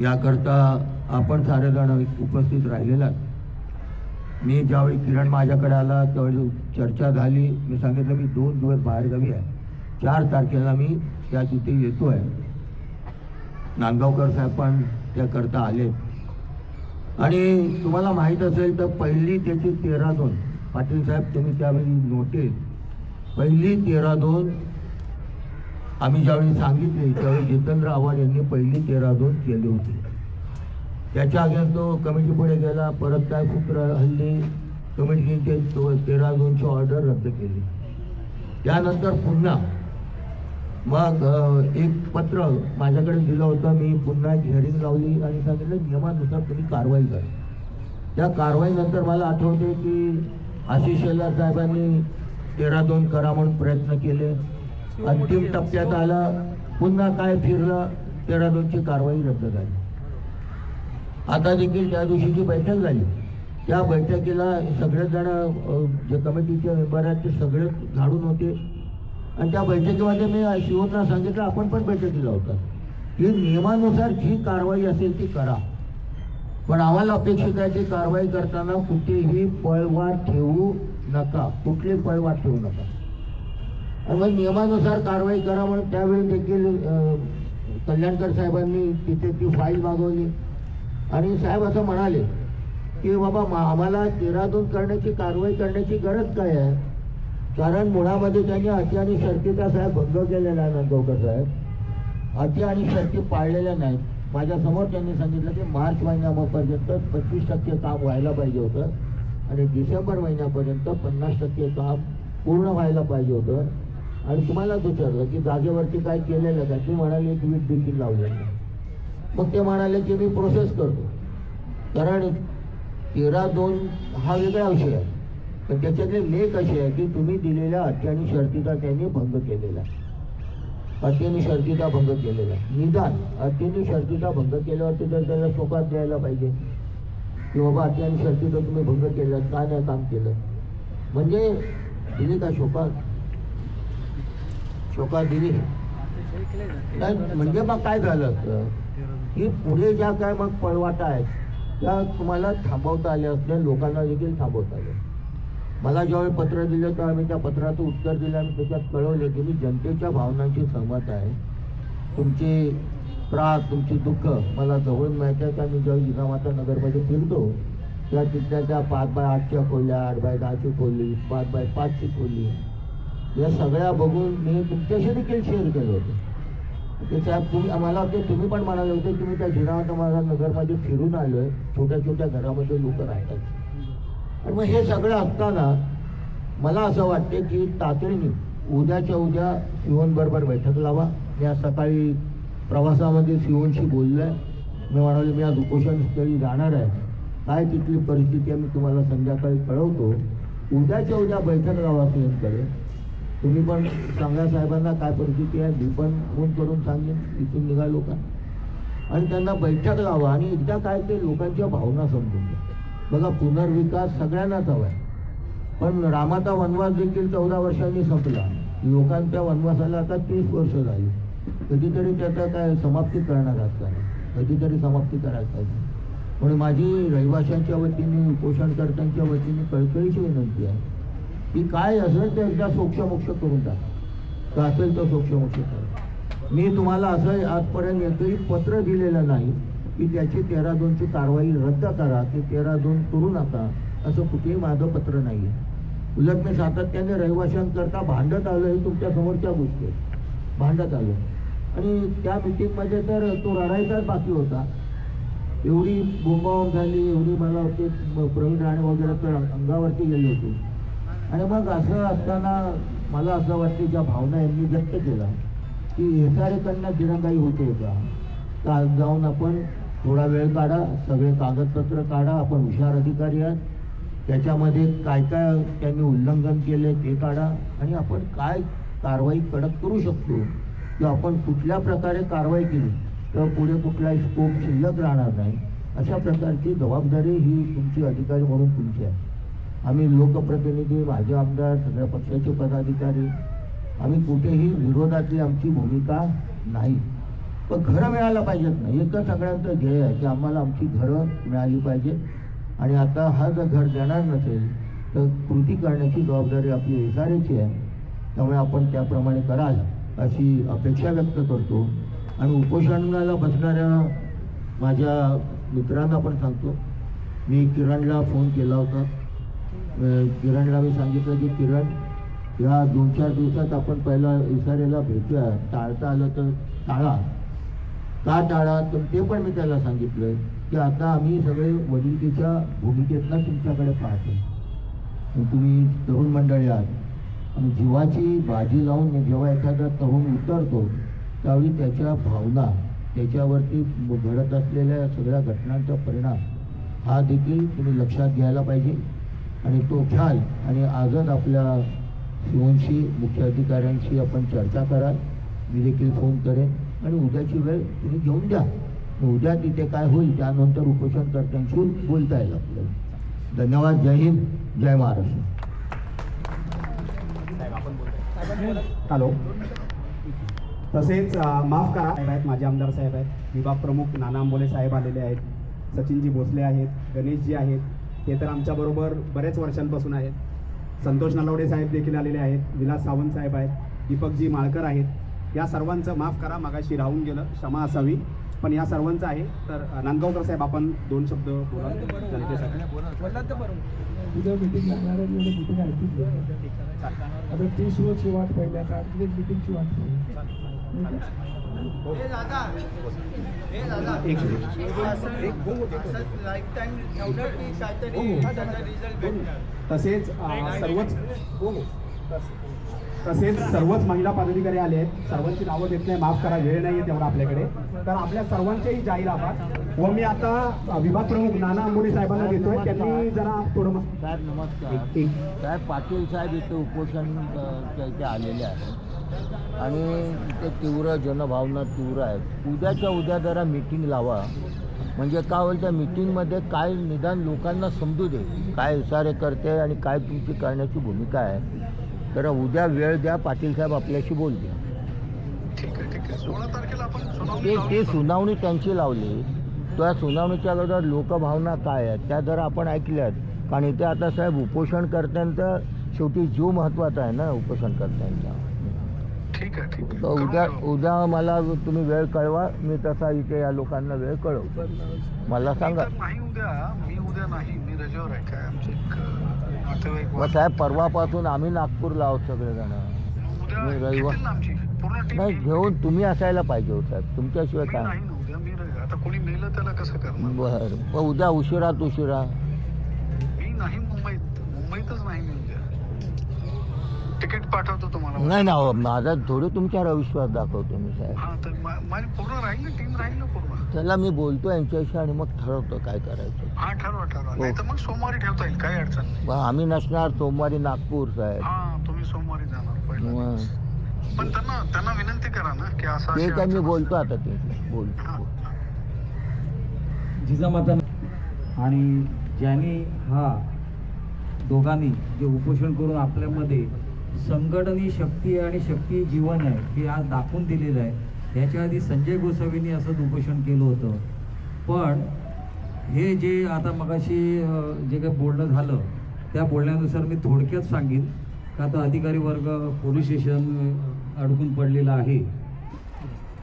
याकरता आपण सारेजण उपस्थित राहिलेला. मी ज्यावेळी किरण माझ्याकडे आला त्यावेळी चर्चा झाली. मी सांगितलं मी 2 दिवस बाहेरगावी आहे, 4 तारखेला मी त्या तिथे येतो आहे. नांदगावकर साहेब पण त्याकरता आले. आणि तुम्हाला माहीत असेल तर पहिली त्याची 13-2 पाटील साहेब तुम्ही त्यावेळी नोटीस पहिली 13-2 आम्ही ज्यावेळी सांगितले त्यावेळी जितेंद्र आव्हाड यांनी पहिली 13-2 केली होती. त्याच्या अगेन्स्ट तो कमिटी पुढे गेला. परत काय सूत्र हल्ली कमिटीचे 13-2ची ऑर्डर रद्द केली. त्यानंतर पुन्हा मग एक पत्र माझ्याकडे दिलं होतं. मी पुन्हा एक हिअरिंग लावली आणि सांगितलं नियमानुसार तुम्ही कारवाई करा. त्या कारवाईनंतर मला आठवते की आशिष शेलार साहेबांनी 13-2 करा म्हणून प्रयत्न केले. अंतिम टप्प्यात आला, पुन्हा काय फिरलं, 13-2ची कारवाई रद्द झाली. आता देखील त्या दिवशीची बैठक झाली. त्या बैठकीला सगळेच जण जे कमिटीचे मेंबर आहेत ते सगळे झाडून होते. आणि त्या बैठकीमध्ये मी शिवनला सांगितलं आपण पण बैठकीला होता की नियमानुसार जी कारवाई असेल ती करा, पण आम्हाला अपेक्षित आहे की कारवाई करताना कुठेही पळवाट ठेवू नका, कुठली पळवाट ठेवू नका. आणि मग नियमानुसार कारवाई करा म्हणून त्यावेळी देखील कल्याणकर साहेबांनी तिथे ती फाईल मागवली. आणि साहेब असं म्हणाले की बाबा आम्हाला 13-2 करण्याची कारवाई करण्याची गरज काय आहे, कारण मुळामध्ये त्यांनी अटी आणि शर्तीचा साहेब भंग केलेला आहे. नांदगावकर साहेब अटी आणि शर्ती पाळलेल्या नाहीत. माझ्यासमोर त्यांनी सांगितलं की मार्च महिन्यापर्यंत 25% काम व्हायला पाहिजे होतं आणि डिसेंबर महिन्यापर्यंत 50% काम पूर्ण व्हायला पाहिजे होतं. आणि तुम्हालाच विचारलं की जागेवरती काय केलेलं का, ते म्हणाले एक वीट देखील लावलेलं नाही. मग ते म्हणाले की मी प्रोसेस करतो, कारण 13-2 हा वेगळा विषय आहे, पण त्याच्यातले लेख असे आहे की तुम्ही दिलेल्या अटी आणि शर्तीचा त्यांनी भंग केलेला आहे. अटी आणि शर्तीचा भंग केलेला आहे. निदान अटी आणि शर्तीचा भंग केल्यावरती तर त्याला शोकात द्यायला पाहिजे की बाबा अटी आणि शर्तीचा तुम्ही भंग केला, का नाही काम केलं. म्हणजे दिली का शोकात दिली नाही. म्हणजे मग काय झालं असतं की पुढे ज्या काय मग पळवाटा आहेत त्या तुम्हाला थांबवता आल्या असल्या, लोकांना देखील थांबवता आल्या. मला ज्यावेळी पत्र दिलं त्यावेळी मी त्या पत्राचं उत्तर दिलं आणि त्याच्यात कळवले की मी जनतेच्या भावनांशी सहमत आहे. तुमचे त्रास, तुमची दुःख मला जवळून माहिती आहे. का मी ज्यावेळी जिजामाता नगरमध्ये फिरतो त्या तिथल्या त्या 5x8च्या खोल्या, 8x10ची खोली, 5x5ची खोली, या सगळ्या बघून मी तुमच्याशी देखील शेअर केलं होतं. ते साहेब तुम्ही आम्हाला तुम्ही पण म्हणाले होते की मी त्या जिजामाता नगरमध्ये फिरून आलो आहे, छोट्या छोट्या घरामध्ये लोक राहतात. आणि मग हे सगळं असताना मला असं वाटते की तातडीने उद्याच्या उद्या शिवनबरोबर बैठक लावा. मी आज सकाळी प्रवासामध्ये शिवनशी बोललो आहे. मी म्हणाले मी आज उपोषण स्थळी जाणार आहे, काय तिथली परिस्थिती आहे मी तुम्हाला संध्याकाळी कळवतो. उद्याच्या उद्या बैठक लावा शिवनकडे. तुम्ही पण सांगा साहेबांना काय परिस्थिती आहे, मी पण फोन करून सांगेन इथून निघालो का, आणि त्यांना बैठक लावा आणि एकदा काय ते लोकांच्या भावना समजून घ्या. बघा पुनर्विकास सगळ्यांनाच हवा आहे, पण रामाचा वनवास देखील 14 वर्षांनी संपला. लोकांच्या वनवासाला आता 30 वर्ष झाली. कधीतरी त्याचा काय समाप्ती करणार असताना कधीतरी समाप्ती करायला पाहिजे. म्हणून माझी रहिवाशांच्या वतीने, उपोषणकर्त्यांच्या वतीने कळकळीची विनंती आहे की काय असेल ते एकदा सोक्षमोक्ष करून टाका, का असेल तर सोक्षमोक्ष करा. मी तुम्हाला असं आजपर्यंत एकही पत्र दिलेलं नाही की त्याची 13-2ची कारवाई रद्द करा, ते 13-2 करू नका, असं कुठेही माझं पत्र नाही आहे. उलट मी सातत्याने रहिवाशांकरता भांडत आलो, हे तुमच्या समोरच्या गोष्टी आहेत, भांडत आलो. आणि त्या मिटिंगमध्ये तर तो रडायचाच बाकी होता. एवढी बोंबाबोंब झाली, एवढी मला वाटते प्रवीण राणे वगैरे तर अंगावरती गेले होते. आणि मग असं असताना मला असं वाटते ज्या भावना यांनी व्यक्त केला की एसआरएकडनं दिरंगाई होते का जाऊन आपण थोडा वेळ काढा, सगळे कागदपत्र काढा, आपण हुशार अधिकारी आहात, त्याच्यामध्ये काय काय त्यांनी उल्लंघन केले ते काढा आणि आपण काय कारवाई कडक करू शकतो किंवा आपण कुठल्या प्रकारे कारवाई केली तर पुढे कुठलाही स्कोप शिल्लक राहणार नाही. अशा प्रकारची जबाबदारी ही तुमची अधिकारी म्हणून तुमची आहे. आम्ही लोकप्रतिनिधी, माझे आमदार, सगळ्या पक्षाचे पदाधिकारी, आम्ही कुठेही विरोधातली आमची भूमिका नाही. पण घरं मिळायला पाहिजेत ना, एकच सगळ्यांचं ध्येय आहे की आम्हाला आमची घरं मिळाली पाहिजे. आणि आता हा जर घर देणार नसेल तर कृती करण्याची जबाबदारी आपली एसआरएची आहे. त्यामुळे आपण त्याप्रमाणे कराल अशी अपेक्षा व्यक्त करतो. आणि उपोषणाला बसणाऱ्या माझ्या मित्रांना पण सांगतो, मी किरणला फोन केला होता. किरणला मी सांगितलं की किरण, या 2-4 दिवसात आपण पहिला एसआरएला भेटूया, टाळता आलं तर टाळा. का टाळा तर ते पण मी त्याला सांगितलं की आता आम्ही सगळे वडिलकीच्या भूमिकेतनं तुमच्याकडे पाहतो. तुम्ही तरुण मंडळी आहात आणि जीवाची बाजी लावून जेव्हा एखादा तरुण उतरतो त्यावेळी त्याच्या भावना, त्याच्यावरती घडत असलेल्या सगळ्या घटनांचा परिणाम हा देखील तुम्ही लक्षात घ्यायला पाहिजे आणि तो घ्याल. आणि आजच आपल्या शिवनशी मुख्य अधिकाऱ्यांशी आपण चर्चा कराल. मी देखील फोन करेन आणि उद्याची वेळ तुम्ही घेऊन द्या. उद्या तिथे काय होईल त्यानंतर उपोषणकर्त्यांशी बोलता येईल आपल्याला. धन्यवाद. जय हिंद, जय महाराष्ट्र. हॅलो. तसेच माफ करा साहेब आहेत, माझे आमदार साहेब आहेत, विभाग प्रमुख नाना आंबोले साहेब आलेले आहेत, सचिनजी भोसले आहेत, गणेशजी आहेत, हे तर आमच्याबरोबर बरेच वर्षांपासून आहेत. संतोष नलवडे साहेब देखील आलेले आहेत, विलास सावंत साहेब आहेत, दीपकजी माळकर आहेत. या सर्वांचं माफ करा, मागाशी राहून गेलं, क्षमा असावी. पण या सर्वांचं आहे. तर नांदगावकर साहेब आपण 2 शब्द बोला जनतेसाठी. उद्या मीटिंग लागणार आहे, मीटिंग ऐकून आता 30 वर्षची वाट पाहिली, आता मीटिंगची वाट तसेच सर्वच महिला पदाधिकारी आले आहेत. सर्वांची नावं देत नाही, माफ करा, वेळ नाही आहे तेवढा आपल्याकडे. तर आपल्या सर्वांचेही जाहीर आभार. व मी आता विभाग प्रमुख नाना आंबोले साहेबांना देतोय, त्यांनी जरा थोडं. साहेब नमस्कार. साहेब पाटील साहेब इथे उपोषण ते आलेले आहेत आणि ते तीव्र जनभावना तीव्र आहेत. उद्याच्या उद्या जरा मीटिंग लावा, म्हणजे काय होईल त्या मीटिंगमध्ये काय निदान लोकांना समजू दे काय एसआरए करते आणि काय तुमची करण्याची भूमिका आहे. तर उद्या वेळ द्या, पाटील साहेब आपल्याशी बोलते. ते सुनावणी त्यांची लावली, त्या सुनावणीच्या अगोदर लोकभावना काय आहेत त्या जर आपण ऐकल्यात. कारण इथे आता साहेब उपोषणकर्त्यांचं शेवटी जीव महत्त्वाचा आहे ना, उपोषणकर्त्यांचा. ठीक आहे. तर उद्या मला तुम्ही वेळ कळवा, मी तसा इथे या लोकांना वेळ कळवतो. मला सांगा. नाही उद्या, मी उद्या नाही, मी रजेवर आहे. काय आमचे नातेवाईक. मग साहेब परवापासून आम्ही नागपूरला आहोत सगळेजण. मी रविवार नाही घेऊन तुम्ही असायला पाहिजे हो साहेब, तुमच्याशिवाय काय. आता कोणी नेलं त्याला कसं करणार. बरं, मग उद्या उशिरात उशिरा. मी नाही मुंबईतच नाही. मी उद्या तिकीट पाठवतो तुम्हाला. नाही ना, माझा थोडी तुमच्यावर अविश्वास दाखवतो मी साहेब. हां, तर माझी पूर्ण राहील ना, टीम राहील ना पूर्ण. त्याला मी बोलतो यांच्याशी आणि मग ठरवतो काय करायचं. हां, ठरवा. नाही तर मग सोमवारी ठेवता येईल, काही अडचण नाही. आम्ही नसणार सोमवारी नागपूर साहेब. हां, तुम्ही सोमवारी जाणार पहिला. पण त्यांना विनंती करा ना की असं. ते काय मी बोलतो आता, ते बोलतो. जिजामाता आणि ज्यांनी हा दोघांनी जे उपोषण करून आपल्यामध्ये संघटनी शक्ती आणि शक्ती जीवन आहे हे आज दाखवून दिलेलं आहे. ह्याच्या आधी संजय गोसावींनी असंच उपोषण केलं होतं. पण हे जे आता मगाशी जे काही बोलणं झालं त्या बोलण्यानुसार मी थोडक्यात सांगेन का आता अधिकारी वर्ग पोलीस स्टेशन अडकून पडलेला आहे.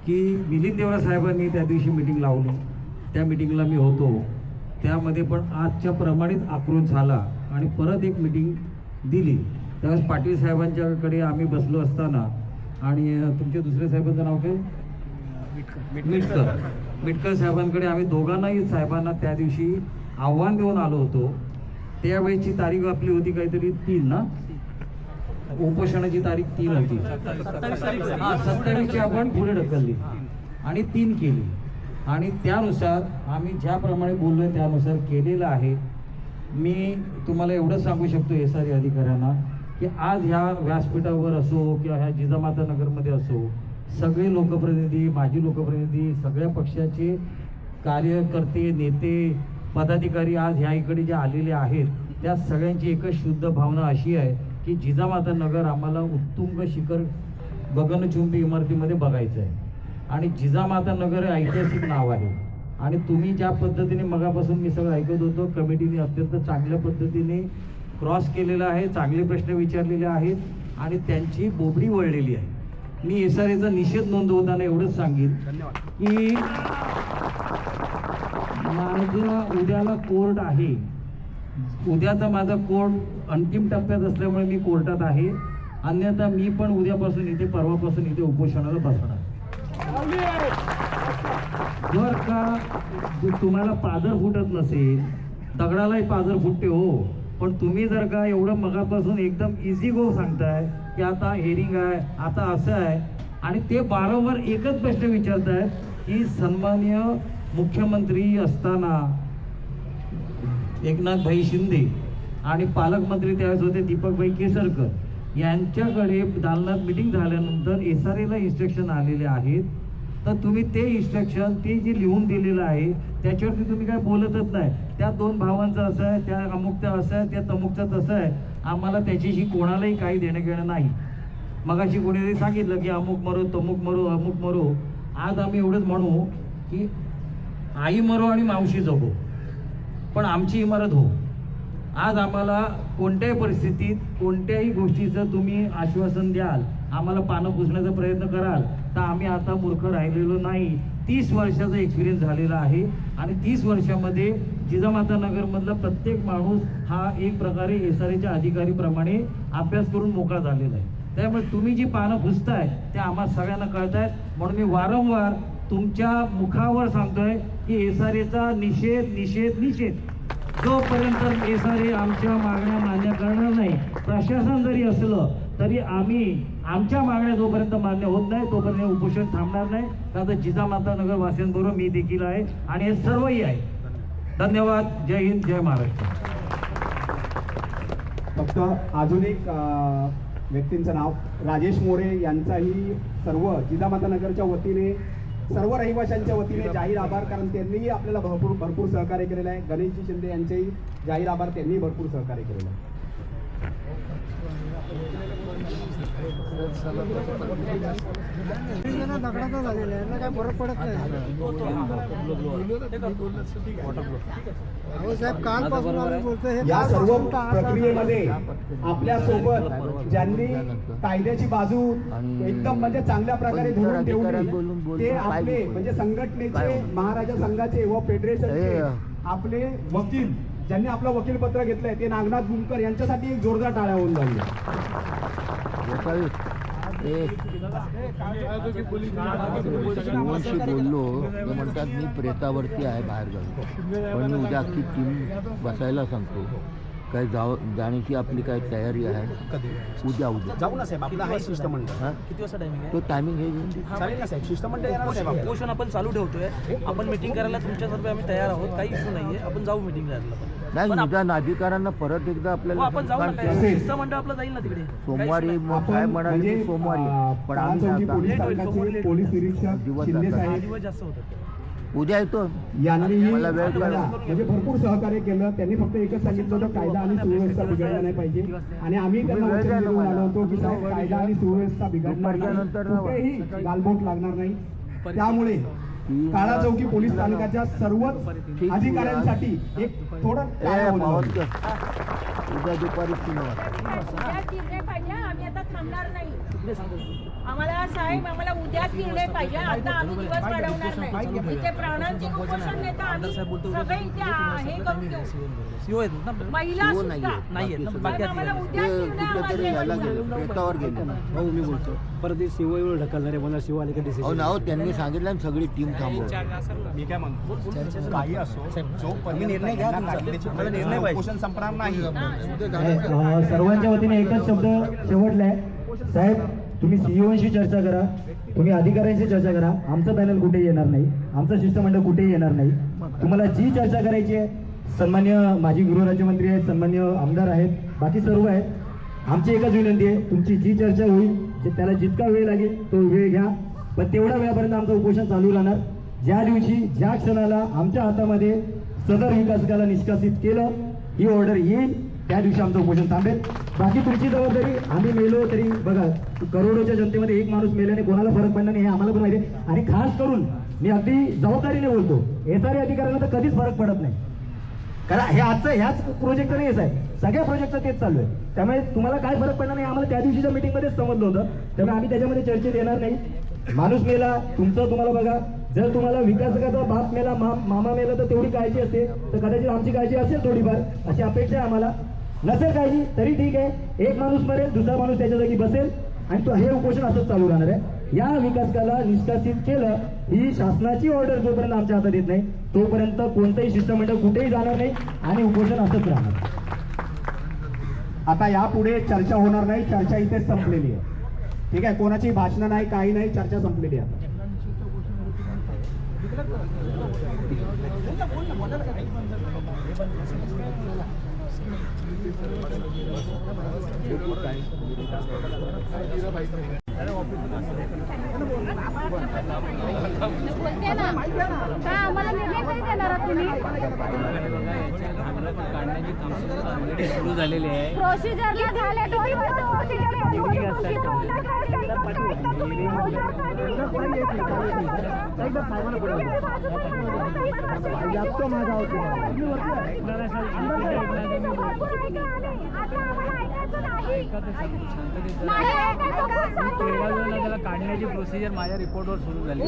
की मिलिंद देवरा साहेबांनी त्या दिवशी मिटिंग लावली, त्या मिटिंगला मी होतो, त्यामध्ये पण आजच्या प्रमाणित आक्रोश झाला आणि परत एक मिटिंग दिली. त्यावेळेस पाटील साहेबांच्याकडे आम्ही बसलो असताना आणि तुमच्या दुसऱ्या साहेबांचं नाव काय, मिटकर साहेबांकडे आम्ही दोघांनाही साहेबांना त्या दिवशी आव्हान देऊन आलो होतो. त्यावेळेची तारीख आपली होती काहीतरी 3 ना, उपोषणाची तारीख 3 होती. 27ची आपण पुढे ढकलली आणि 3 केली आणि त्यानुसार आम्ही ज्याप्रमाणे बोललोय त्यानुसार केलेलं आहे. मी तुम्हाला एवढं सांगू शकतो SRE अधिकाऱ्यांना की आज ह्या व्यासपीठावर असो किंवा ह्या जिजामाता नगरमध्ये असो, सगळे लोकप्रतिनिधी, माजी लोकप्रतिनिधी, सगळ्या पक्षाचे कार्यकर्ते, नेते, पदाधिकारी आज ह्या इकडे जे आलेले आहेत, त्या सगळ्यांची एकच शुद्ध भावना अशी आहे की जिजामाता नगर आम्हाला उत्तुंग शिखर गगनचुंबी इमारतीमध्ये बघायचं आहे. आणि जिजामाता नगर हे ऐतिहासिक नाव आहे. आणि तुम्ही ज्या पद्धतीने मगापासून मी सगळं ऐकत होतो, कमिटीने अत्यंत चांगल्या पद्धतीने क्रॉस केलेला आहे, चांगले प्रश्न विचारलेले आहेत आणि त्यांची बोबडी वळलेली आहे. मी SREचा निषेध नोंदवताना एवढंच सांगेन की माझं उद्याला कोर्ट आहे, उद्याचा माझा कोर्ट अंतिम टप्प्यात असल्यामुळे मी कोर्टात आहे. अन्यथा मी पण उद्यापासून इथे, परवापासून इथे उपोषणाला बसणार. जर का तुम्हाला पाजर फुटत नसेल, दगडालाही पाजर फुटते हो, पण तुम्ही जर का एवढं मगापासून एकदम इझी गो सांगताय की आता हेरिंग आहे, आता असं आहे, आणि ते वारंवार एकच प्रश्न विचारतायत की सन्माननीय मुख्यमंत्री असताना एकनाथभाई शिंदे आणि पालकमंत्री त्यावेळेस होते दीपकभाई केसरकर, यांच्याकडे दालनात मिटिंग झाल्यानंतर SREला इन्स्ट्रक्शन आलेले आहेत. तर तुम्ही ते इन्स्ट्रक्शन, ते जे लिहून दिलेलं आहे त्याच्यावरती तुम्ही काय बोलतच नाही. त्या 2 भावांचं असं आहे, त्या अमुकचं असं आहे, त्या तमुकचं तसं आहे. आम्हाला त्याच्याशी कोणालाही काही देणं घेणं नाही. मगाशी कोणीतरी सांगितलं की अमुक मरो, तमुक मरो, अमुक मरो. आज आम्ही एवढंच म्हणू की आई मरो आणि मावशी जगो, पण आमची इमारत हो. आज आम्हाला कोणत्याही परिस्थितीत कोणत्याही गोष्टीचं तुम्ही आश्वासन द्याल, आम्हाला पानं पुसण्याचा प्रयत्न कराल, तर आम्ही आता मूर्ख राहिलेलो नाही. 30 वर्षाचा एक्सपिरियन्स झालेला आहे आणि 30 वर्षामध्ये जिजामाता नगरमधला प्रत्येक माणूस हा एक प्रकारे SREच्या अधिकारीप्रमाणे अभ्यास करून मोकळा झालेला आहे. त्यामुळे तुम्ही जी पानं पुसताय ते आम्हा सगळ्यांना कळत आहेत. म्हणून मी वारंवार तुमच्या मुखावर सांगतोय की SREचा निषेध निषेध निषेध. जोपर्यंत SRE आमच्या मागण्या मान्य करणार नाही, प्रशासन जरी असलं तरी आम्ही आमच्या मागण्या जोपर्यंत मान्य होत नाही तोपर्यंत उपोषण थांबणार नाही. कारण जिजामाता नगर वासियांबरोबर मी देखील आहे आणि हे सर्वही आहे. धन्यवाद. जय हिंद, जय महाराष्ट्र. फक्त अजून एक व्यक्तींचं नाव राजेश मोरे यांचाही सर्व जिजामाता नगरच्या वतीने, सर्व रहिवाशांच्या वतीने जाहीर आभार, कारण त्यांनीही आपल्याला भरपूर सहकार्य केलेलं आहे. गणेशजी शिंदे यांचेही जाहीर आभार, त्यांनीही भरपूर सहकार्य केलेलं आहे. दगडाचा झालेला आहे, काय फरक पडत नाही. साहेब कालपासून आम्ही बोलतोय, या सर्व प्रक्रियेमध्ये आपल्या सोबत ज्यांनी कायद्याची बाजू एकदम म्हणजे चांगल्या प्रकारे धरून ठेवली ते आपले म्हणजे संघटनेचे, महाराजा संघाचे व फेडरेशनचे आपले वकील, ज्यांनी आपलं वकीलपत्र घेतलंय ते नागनाथ बुमकर यांच्यासाठी एक जोरदार टाळ्या होऊन झाली. बोललो ते म्हणतात मी प्रेतावरती आहे बाहेर जाऊन, पण मी उद्या अख्खी टीम बसायला सांगतो. काय जाण्याची आपली काय तयारी आहे? उद्या जाऊ ना साहेब, आपला आहे शिष्टमंडळ. किती वाजता टायमिंग आहे? तो टायमिंग हे चालेल ना साहेब, शिष्टमंडळ येणार ना साहेब. उपोषण आपण चालू ठेवतोय, आपण मीटिंग करायला तुमच्यातर्फे आम्ही तयार आहोत, काही इश्यू नाहीये. आपण जाऊ मीटिंग करायला. नाही, निदान अधिकाऱ्यांना परत एकदा आपल्याला आपण जाऊ ना, शिष्टमंडळ आपलं जाईल ना तिकडे सोमवारी. काय म्हणाले सोमवारी, पण आम्ही पोलीस निरीक्षक शिंदे साहेब दिवस जास्त होतात. उद्या येतो. यांनी मला वेळ कळला. म्हणजे भरपूर सहकार्य केलं. त्यांनी फक्त एकच सांगितलं होतं कायदा आणि सुव्यवस्था बिघडला नाही पाहिजे, आणि आम्ही त्यांना वचन देऊन आलो होतो की साहेब कायदा आणि सुव्यवस्था बिघडणार नाही, कुठेही गालबोट लागणार नाही. त्यामुळे काळा चौकी पोलीस स्थानकाच्या सर्वच अधिकाऱ्यांसाठी एक थोडं उद्या दुपारी 3 वाजता पाहिजे. आम्ही आता थांबणार नाही. पुढे सांगतो. आम्हाला साहेब आम्हाला उद्याच निर्णय पाहिजे. आता आम्ही दिवस वाढवणार नाही. इथे प्राणांचे उपोषण नेता आम्ही सगळे इथे हे करून देऊ. सीओ आहेत ना महिला सुद्धा नाही आहेत ना बाकी आम्हाला उद्याच निर्णय भाऊ मी बोलतो परत ते शिववर ढकलणारे मला शिव आले का डिसिजन नाव त्यांनी सांगितलं सगळी टीम थांबव. मी काय म्हणतो काही असो जो निर्णय घ्या तुमचा. मला निर्णय पाहिजे. उपोषण संपणार नाही. सर्वांच्या वतीने एकच शब्द शेवटला आहे. साहेब तुम्ही सीईओशी चर्चा करा, तुम्ही अधिकाऱ्यांशी चर्चा करा. आमचं पॅनल कुठेही येणार नाही, आमचं शिष्टमंडळ कुठेही येणार नाही. तुम्हाला जी चर्चा करायची आहे, सन्मान्य माजी गृहराज्यमंत्री आहेत, सन्मान्य आमदार आहेत, बाकी सर्व आहेत. आमची एकच विनंती आहे, तुमची जी चर्चा होईल त्याला जितका वेळ लागेल तो वेळ घ्या, पण तेवढ्या वेळापर्यंत आमचं उपोषण चालू राहणार. ज्या दिवशी ज्या क्षणाला आमच्या हातामध्ये सदर विकासकाला निष्कासित केलं, ही ऑर्डर येईल, त्या दिवशी आमचं उपोषण थांबेल. बाकी तुमची जबाबदारी. आम्ही मेलो तरी बघा, करोडोच्या जनतेमध्ये एक माणूस मेल्याने कोणाला फरक पडणार नाही हे आम्हाला पण माहिती आहे. आणि खास करून मी अगदी जबाबदारीने बोलतो, SRE अधिकाऱ्यांना तर कधीच फरक पडत नाही. कारण हे आजचं ह्याच प्रोजेक्टचं नाही आहे, सगळ्या प्रोजेक्टचं तेच चालू आहे. त्यामुळे तुम्हाला काय फरक पडणार नाही आम्हाला त्या दिवशीच्या मीटिंगमध्येच समजलं होतं. त्यामुळे आम्ही त्याच्यामध्ये चर्चेत येणार नाही. माणूस मेला तुमचं तुम्हाला बघा, जर तुम्हाला विकासकाचा बाप मेला, मामा मेला तर तेवढी काळजी असते, तर कदाचित आमची काळजी असेल थोडीफार, अशी अपेक्षा आहे आम्हाला. नसेल काळजी तरी ठीक आहे, एक माणूस मरेल दुसरा माणूस त्याच्या जागी बसेल आणि तो हे उपोषण असंच चालू राहणार आहे. या विकासकाला निष्कासित केलं ही शासनाची ऑर्डर जोपर्यंत आमच्या हातात येत नाही तोपर्यंत कोणतंही शिष्टमंडळ कुठेही जाणार नाही आणि उपोषण असंच राहणार. आता यापुढे चर्चा होणार नाही, चर्चा इथेच संपलेली आहे. ठीक आहे, कोणाची भाषणं नाही, काही नाही, चर्चा संपलेली आहे. बोलते ना काय आम्हाला निर्णय कधी देणार आहात तुम्ही? काढण्याची ऑलरेडी सुरू झालेली आहे. प्रोसिजरला झाले 2 वर्ष त्याला काढण्याची प्रोसिजर माझ्या रिपोर्टवर सुरू झाली.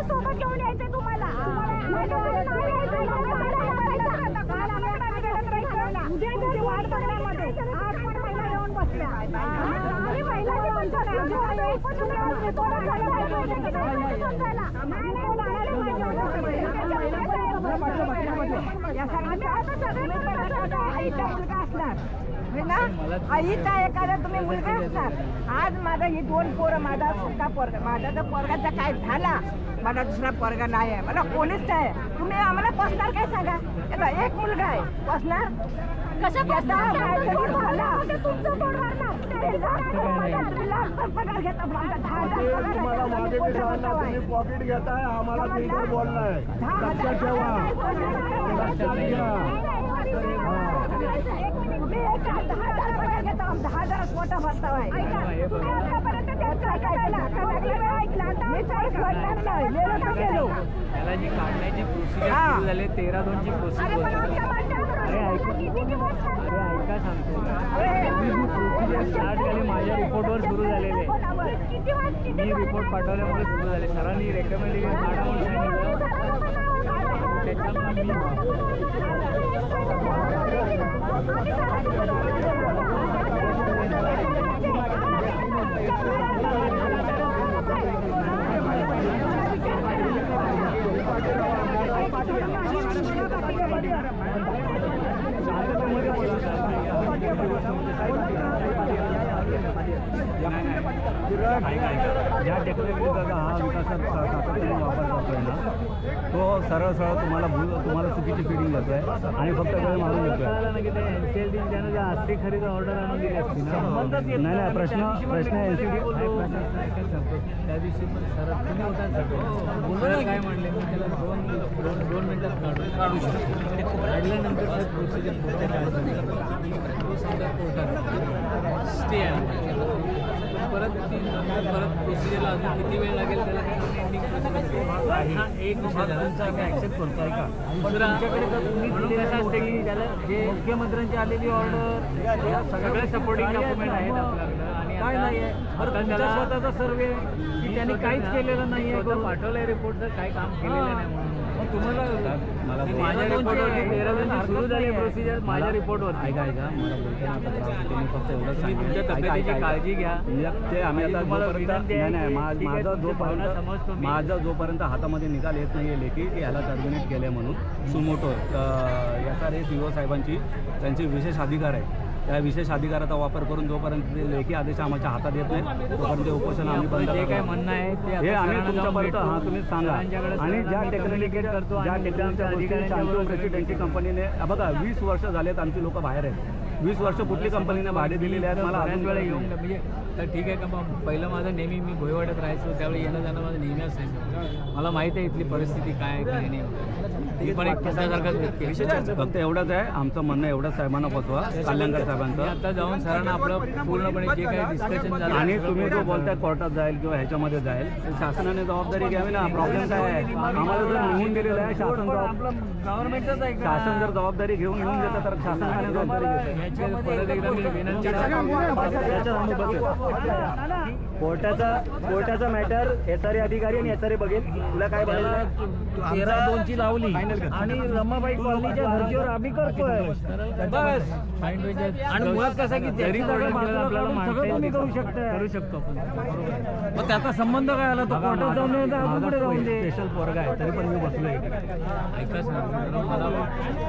सोबत घेऊन यायचं तुम्हाला. वाट बघण्यामध्ये आज पण महिला येऊन बसल्या. आईचा एखादा तुम्ही मुलगा असणार. आज माझा ही 2 पोरं, माझा सुद्धा पोरगा, माझा जर पोरगाचा काय झाला, माझा दुसरा पोरगा नाही आहे, मला पोलीस आहे, तुम्ही आम्हाला पोचणार काय सांगा. याचा एक मुलगा आहे, पोचणार कसं पगार घेता पॉकेट घेताय आम्हाला बोललाय. लक्षात ठेवा. 10,000 मोठा भरता आहे. त्याला जी काढण्याची प्रोसिजर सुरू झाली 13/2ची प्रोसिजर. अरे ऐका सांगतो. प्रोसिजर स्टार्ट झाली माझ्या रिपोर्टवर सुरू झालेले. मी रिपोर्ट पाठवल्यामुळे सुरू झाले. सरांनी रेकमेंडेशन काढा म्हणून सांगितलं. त्याच्यामुळे ज्या टेक्नॉलॉजीचा हा विकासात सातत्याने वापर करतोय ना तो सरळ तुम्हाला चुकीची फिडिंग देतोय आणि फक्त वेळ मारून देतोय. आर्थिक खरेदी ऑर्डर आणून दिली असती ना. नाही प्रश्न एनसीडी त्या दिवशी पण सर तुम्ही होता सर काय म्हणले मी त्याला दोन मिनिटात काढू शकतो. काढल्यानंतर सर प्रोसिजर स्टे आहे परत प्रोसिजरला अजून किती वेळ लागेल त्याला हा एक विषय झाला ॲक्सेप्ट करतो आहे का पण तुमच्याकडे म्हणून कसं असते की त्याला जे मुख्यमंत्र्यांची आलेली ऑर्डर सगळे सपोर्टिंग डॉक्युमेंट आहेत आपल्याकडं आणि काय नाही आहे त्याला स्वतःचा सर्वे की त्यांनी काहीच केलेलं नाही आहे पाठवलंय रिपोर्ट तर काही काम केलेलं नाही म्हणून तुम्हाला माझ्या रिपोर्टवरती 13 सुरू झाली प्रोसिजर माझ्या रिपोर्टवर ऐका मला बोलताना फक्त एवढंच तुमच्या तब्येतीची काळजी घ्या ते आम्ही आता माझा जोपर्यंत हातामध्ये निकाल येत नाही आहे लेखी की ह्याला टर्मिनेट केले म्हणून सुमोटो SRA CO साहेबांची त्यांचे विशेष अधिकार आहे. त्या विशेष अधिकाराचा वापर करून जोपर्यंत ते लेखी आदेश आमच्या हातात येत नाही तोपर्यंत ते उपोषण आम्ही बंद जे काय म्हणणं आहे हे आम्ही तुमच्यापर्यंत तुम्ही सांगा. आणि ज्या टेक्नॉलॉजी प्रेसिडेंटची कंपनीने बघा 20 वर्ष झालेत आमची लोक बाहेर आहेत. 20 वर्ष कुठली कंपनीने भाडे दिलेले आहेत मला बऱ्याच वेळा येऊन म्हणजे तर ठीक आहे का मग पहिलं माझं नेहमी मी भोयवाड्यात राहायचो त्यावेळी येणं जाणं माझं नेहमी असायचं. मला माहिती आहे इथली परिस्थिती काय काय नाही. मी पण एक तसासारखाच व्यक्ती आहे. फक्त एवढंच आहे आमचं म्हणणं एवढं साहेबांना पोचवा कल्याणकर साहेबांचं. आता जाऊन सरांना आपलं पूर्णपणे जे काही डिस्कशन झालं आणि तुम्ही जो बोलताय कोर्टात जाईल किंवा ह्याच्यामध्ये जाईल तर शासनाने जबाबदारी घ्यावी ना. प्रॉब्लेम काय आहे आम्हाला जर निघून दिलेलं आहे शासन गव्हर्नमेंटच आहे शासन जर जबाबदारी घेऊन निघून देतं तर शासनाने जबाबदारी घेते. परत एकदा मी विनंती कोर्टाचा मॅटर SRA अधिकारी आणि SRA बघेल. तुला काय बघायचं 13-2 लावली आणि रमाबाई कॉलनीच्या धर्तीवर आम्ही करतोय बस. आणि मुळात कसं की जरी सगळं तुम्ही करू शकतो आपण. मग त्याचा संबंध काय आला तो कोर्टात जाऊन पुढे जाऊन दे. स्पेशल पोरगा आहे तरी पण मी बसलोय. ऐका सर मला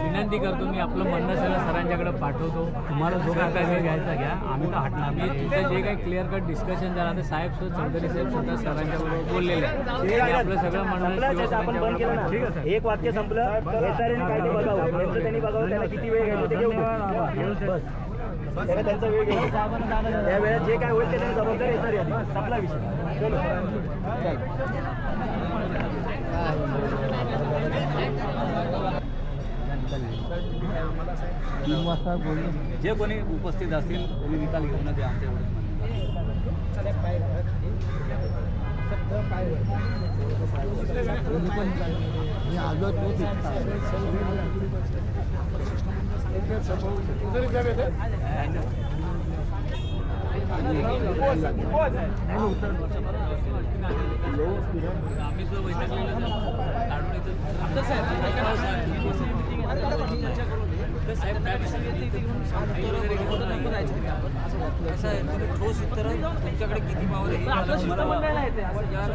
विनंती करतो मी आपलं म्हणणं सरांच्याकडे पाठवतो. तुम्हाला जो काय वेळ घ्यायचा घ्या आम्ही तर हटणार मी तुमचं जे काही क्लिअर कट डिस्कशन झालं तर साहेब चौधरी साहेब स्वतः सरांच्याबरोबर बोललेले आहे. आपलं सगळं म्हणणं आपण बंद केलं ना. एक वाक्य संपलं SRA ने काय ते बघावं त्यांचं त्यांनी बघावं त्याला किती वेळ घ्यायचा ते घेऊन बस त्याला त्यांचा वेळ घ्यायचा. त्या वेळेत जे काय होईल ते त्यांनी जबाबदारी SRA संपला विषय. जे कोणी उपस्थित असतील त्यांनी निकाल घेऊन ते आमच्या एवढं आम्ही जो वैतागलेलो साहेब ठोस उत्तर तुमच्याकडे किती पावर आहे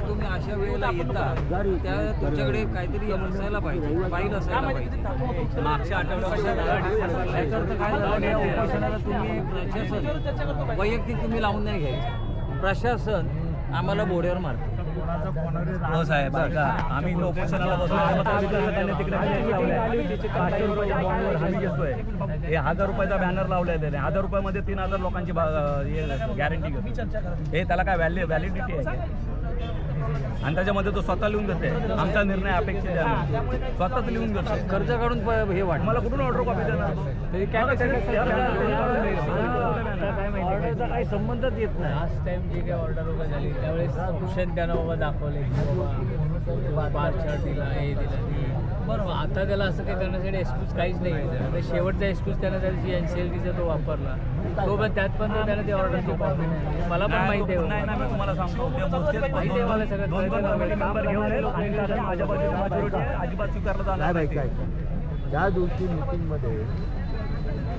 तुम्ही अशा वेळेला येता त्या तुमच्याकडे काहीतरी असायला पाहिजे फाईल असायला पाहिजे. मागच्या आठवड्यात काय झालं उपोषणाला तुम्ही प्रशासन वैयक्तिक तुम्ही लावून नाही घ्यायचं. प्रशासन आम्हाला बोड्यावर मारते. हो साहेब आम्ही उपोषणाला बसलो तिकडे 500 रुपयाच्या बॉन्डवर हमी घेतोय. हे 1000 रुपयाचा बॅनर लावलाय त्याने 1000 रुपयामध्ये 3000 लोकांची गॅरंटी घेतो. हे त्याला काय व्हॅलिडिटी आहे आणि त्याच्यामध्ये तो स्वतः लिहून देते आमचा निर्णय अपेक्षित आहे स्वतःच लिहून देतो. कर्ज काढून हे वाट मला कुठून ऑर्डर कॉपी देणार ऑर्डरचा काही संबंधच येत नाही. लास्ट टाइम जे काही ऑर्डर वगैरे झाली त्यावेळेस कुशन त्यानं बाबा दाखवले बार चार्ट दिला हे दिला बरोबर. आता त्याला असं काही करण्यासाठी एक्सक्यूज काहीच नाही आहे. शेवटचा एक्सक्यूज त्यानं त्या दिवशी NCLTचा तो वापरला तो पण त्यात पण त्यानं ते ऑर्डरची कॉपी नाही. मला पण माहिती आहे नाही मी तुम्हाला सांगतो माहिती आहे मला सगळं अजिबात स्वीकारलं जाणार नाही. त्या दिवशी मीटिंगमध्ये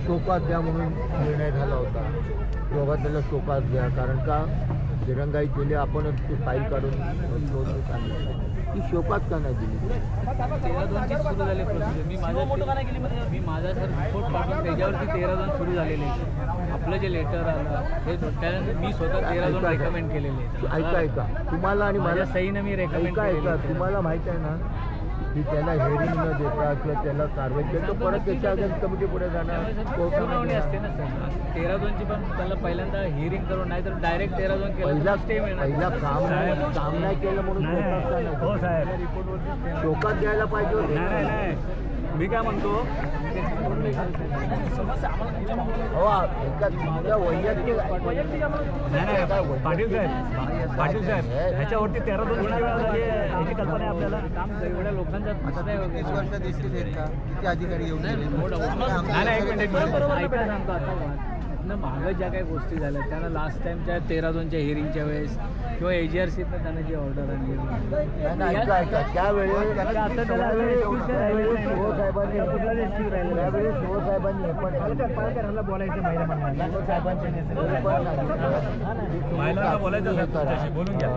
शोकात द्या म्हणून निर्णय झाला होता. दोघा त्याला शोकात द्या कारण का दिरंगाई केली, आपणच ते फाईल काढून सांगितलं ती शोकात का नाही दिली? 13-2 सुरू झाले प्रोसिजर. मी माझा सर रिपोर्ट पाठवून त्याच्यावरती 13-2 सुरू झालेले आहे. आपलं जे लेटर आलं हे त्यानंतर मी स्वतः 13-2 रेकमेंड केलेले आहे. ऐका तुम्हाला आणि माझ्या मला सहीनं मी रेकमेंड केलेलं तुम्हाला माहित आहे ना की त्याला हेअरिंग न देता किंवा त्याला कारवाई केली तर परत त्याच्या अगेन्स्ट कमिटी पुढे जाणार, सुनावणी असते ना सर. 13-2 ची पण त्याला पहिल्यांदा हिअरिंग करून नाही तर डायरेक्ट 13-2 केलं स्टे पहिला काम नाही केलं म्हणून हो साहेब, शोकात द्यायला पाहिजे होते. नाही मी काय म्हणतो, हो एका तुमच्या वैयक्तिक नाही पाटील साहेब ह्याच्यावरती 13-2 ह्याची कल्पना आहे आपल्याला. काम एवढ्या लोकांचा प्रश्न आहे वगैरे. 20 वर्ष दिसतील का किती अधिकारी येऊन गेले? नाही एक मिनिट ऐका सांगतो आता मागं ज्या काही गोष्टी झाल्या त्यांना लास्ट टाइमच्या 13-2च्या हिअरिंगच्या वेळेस किंवा AGRCतनं त्यांना जी ऑर्डर आणली त्यावेळेस बोलायचं महिला महिलांना बोलायचं बोलून घ्या.